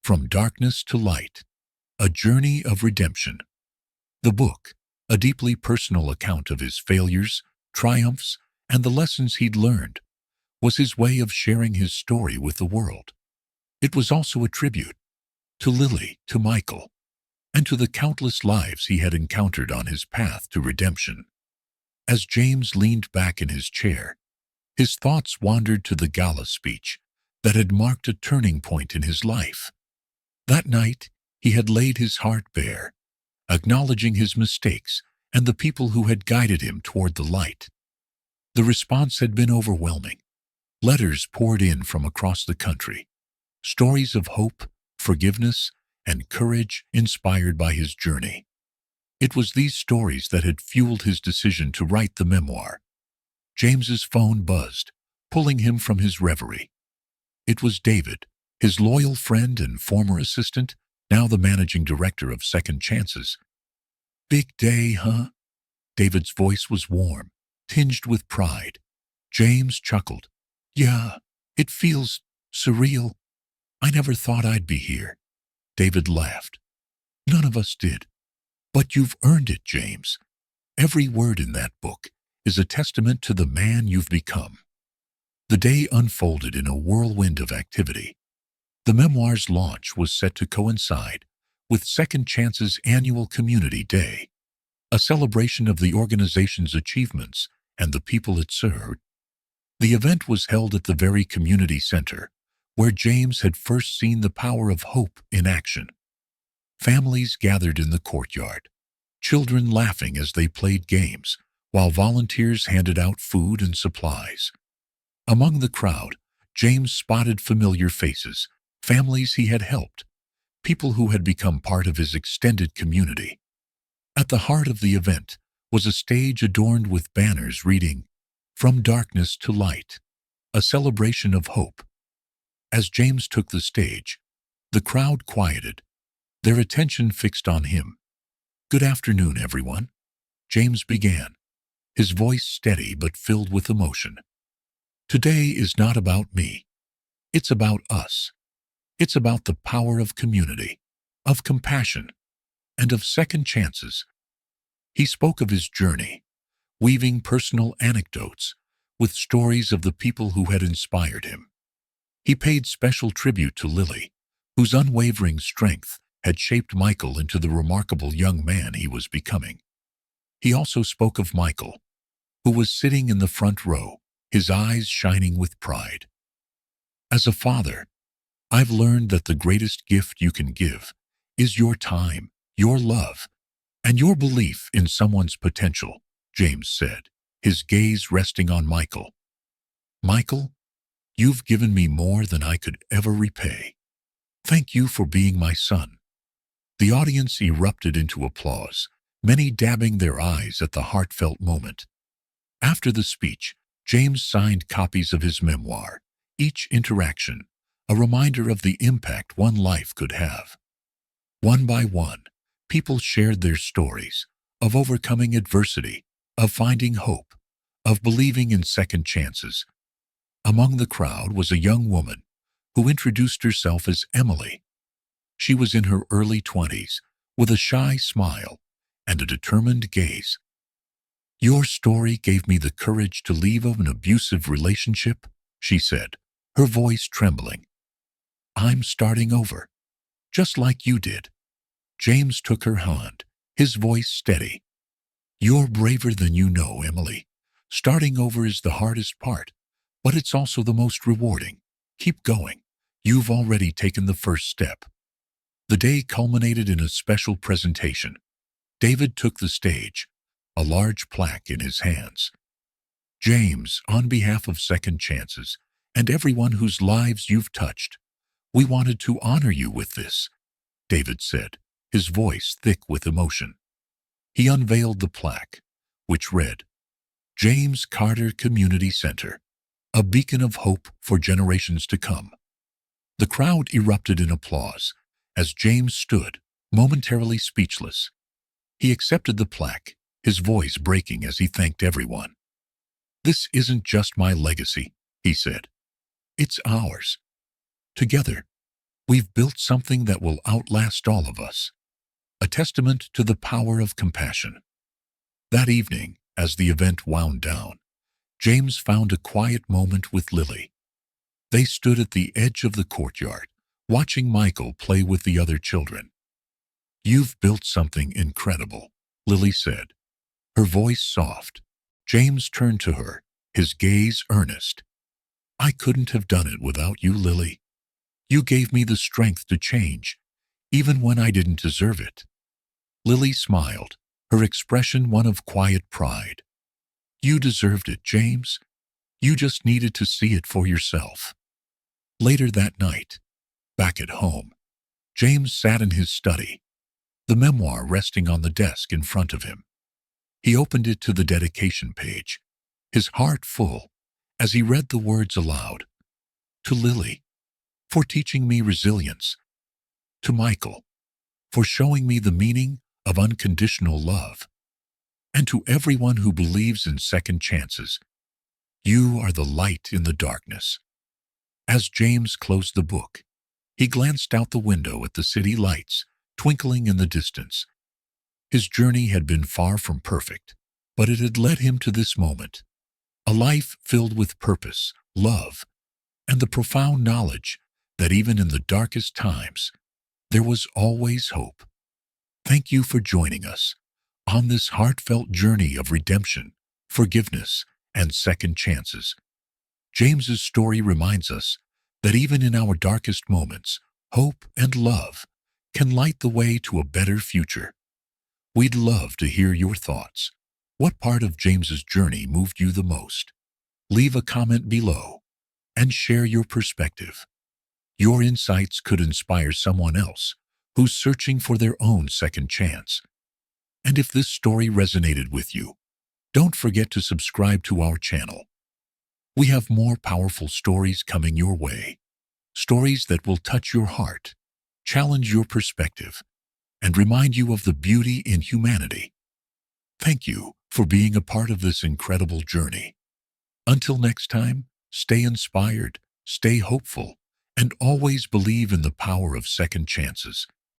From Darkness to Light, A Journey of Redemption. The book, a deeply personal account of his failures, triumphs, and the lessons he'd learned, was his way of sharing his story with the world. It was also a tribute to Lily, to Michael, and to the countless lives he had encountered on his path to redemption. As James leaned back in his chair, his thoughts wandered to the gala speech that had marked a turning point in his life. That night, he had laid his heart bare, acknowledging his mistakes and the people who had guided him toward the light. The response had been overwhelming. Letters poured in from across the country, stories of hope, forgiveness, and courage inspired by his journey. It was these stories that had fueled his decision to write the memoir. James's phone buzzed, pulling him from his reverie. It was David, his loyal friend and former assistant, now the managing director of Second Chances. Big day, huh? David's voice was warm, tinged with pride. James chuckled. Yeah, it feels surreal. I never thought I'd be here. David laughed. None of us did. But you've earned it, James. Every word in that book is a testament to the man you've become. The day unfolded in a whirlwind of activity. The memoir's launch was set to coincide with Second Chance's annual Community Day, a celebration of the organization's achievements and the people it served. The event was held at the very community center where James had first seen the power of hope in action. Families gathered in the courtyard, children laughing as they played games, while volunteers handed out food and supplies. Among the crowd, James spotted familiar faces, families he had helped, people who had become part of his extended community. At the heart of the event was a stage adorned with banners reading, "From Darkness to Light," a celebration of hope. As James took the stage, the crowd quieted, their attention fixed on him. Good afternoon, everyone. James began, his voice steady but filled with emotion. Today is not about me. It's about us. It's about the power of community, of compassion, and of second chances. He spoke of his journey, weaving personal anecdotes with stories of the people who had inspired him. He paid special tribute to Lily, whose unwavering strength had shaped Michael into the remarkable young man he was becoming. He also spoke of Michael, who was sitting in the front row, his eyes shining with pride. As a father, I've learned that the greatest gift you can give is your time, your love, and your belief in someone's potential, James said, his gaze resting on Michael. Michael, you've given me more than I could ever repay. Thank you for being my son. The audience erupted into applause, many dabbing their eyes at the heartfelt moment. After the speech, James signed copies of his memoir, each interaction a reminder of the impact one life could have. One by one, people shared their stories of overcoming adversity, of finding hope, of believing in second chances. Among the crowd was a young woman who introduced herself as Emily. She was in her early 20s, with a shy smile and a determined gaze. Your story gave me the courage to leave an abusive relationship, she said, her voice trembling. I'm starting over, just like you did. James took her hand, his voice steady. You're braver than you know, Emily. Starting over is the hardest part, but it's also the most rewarding. Keep going. You've already taken the first step. The day culminated in a special presentation. David took the stage, a large plaque in his hands. James, on behalf of Second Chances and everyone whose lives you've touched, we wanted to honor you with this, David said, his voice thick with emotion. He unveiled the plaque, which read, James Carter Community Center, a beacon of hope for generations to come. The crowd erupted in applause as James stood, momentarily speechless. He accepted the plaque, his voice breaking as he thanked everyone. This isn't just my legacy, he said. It's ours. Together, we've built something that will outlast all of us, a testament to the power of compassion. That evening, as the event wound down, James found a quiet moment with Lily. They stood at the edge of the courtyard, watching Michael play with the other children. You've built something incredible, Lily said, her voice soft. James turned to her, his gaze earnest. I couldn't have done it without you, Lily. You gave me the strength to change, even when I didn't deserve it. Lily smiled, her expression one of quiet pride. You deserved it, James. You just needed to see it for yourself. Later that night, back at home, James sat in his study, the memoir resting on the desk in front of him. He opened it to the dedication page, his heart full, as he read the words aloud. To Lily, for teaching me resilience. To Michael, for showing me the meaning of unconditional love. And to everyone who believes in second chances, you are the light in the darkness. As James closed the book, he glanced out the window at the city lights twinkling in the distance. His journey had been far from perfect, but it had led him to this moment, a life filled with purpose, love, and the profound knowledge that even in the darkest times, there was always hope. Thank you for joining us on this heartfelt journey of redemption, forgiveness, and second chances. James's story reminds us that even in our darkest moments, hope and love can light the way to a better future. We'd love to hear your thoughts. What part of James's journey moved you the most? Leave a comment below and share your perspective. Your insights could inspire someone else who's searching for their own second chance. And if this story resonated with you, don't forget to subscribe to our channel. We have more powerful stories coming your way. Stories that will touch your heart, challenge your perspective, and remind you of the beauty in humanity. Thank you for being a part of this incredible journey. Until next time, stay inspired, stay hopeful, and always believe in the power of second chances.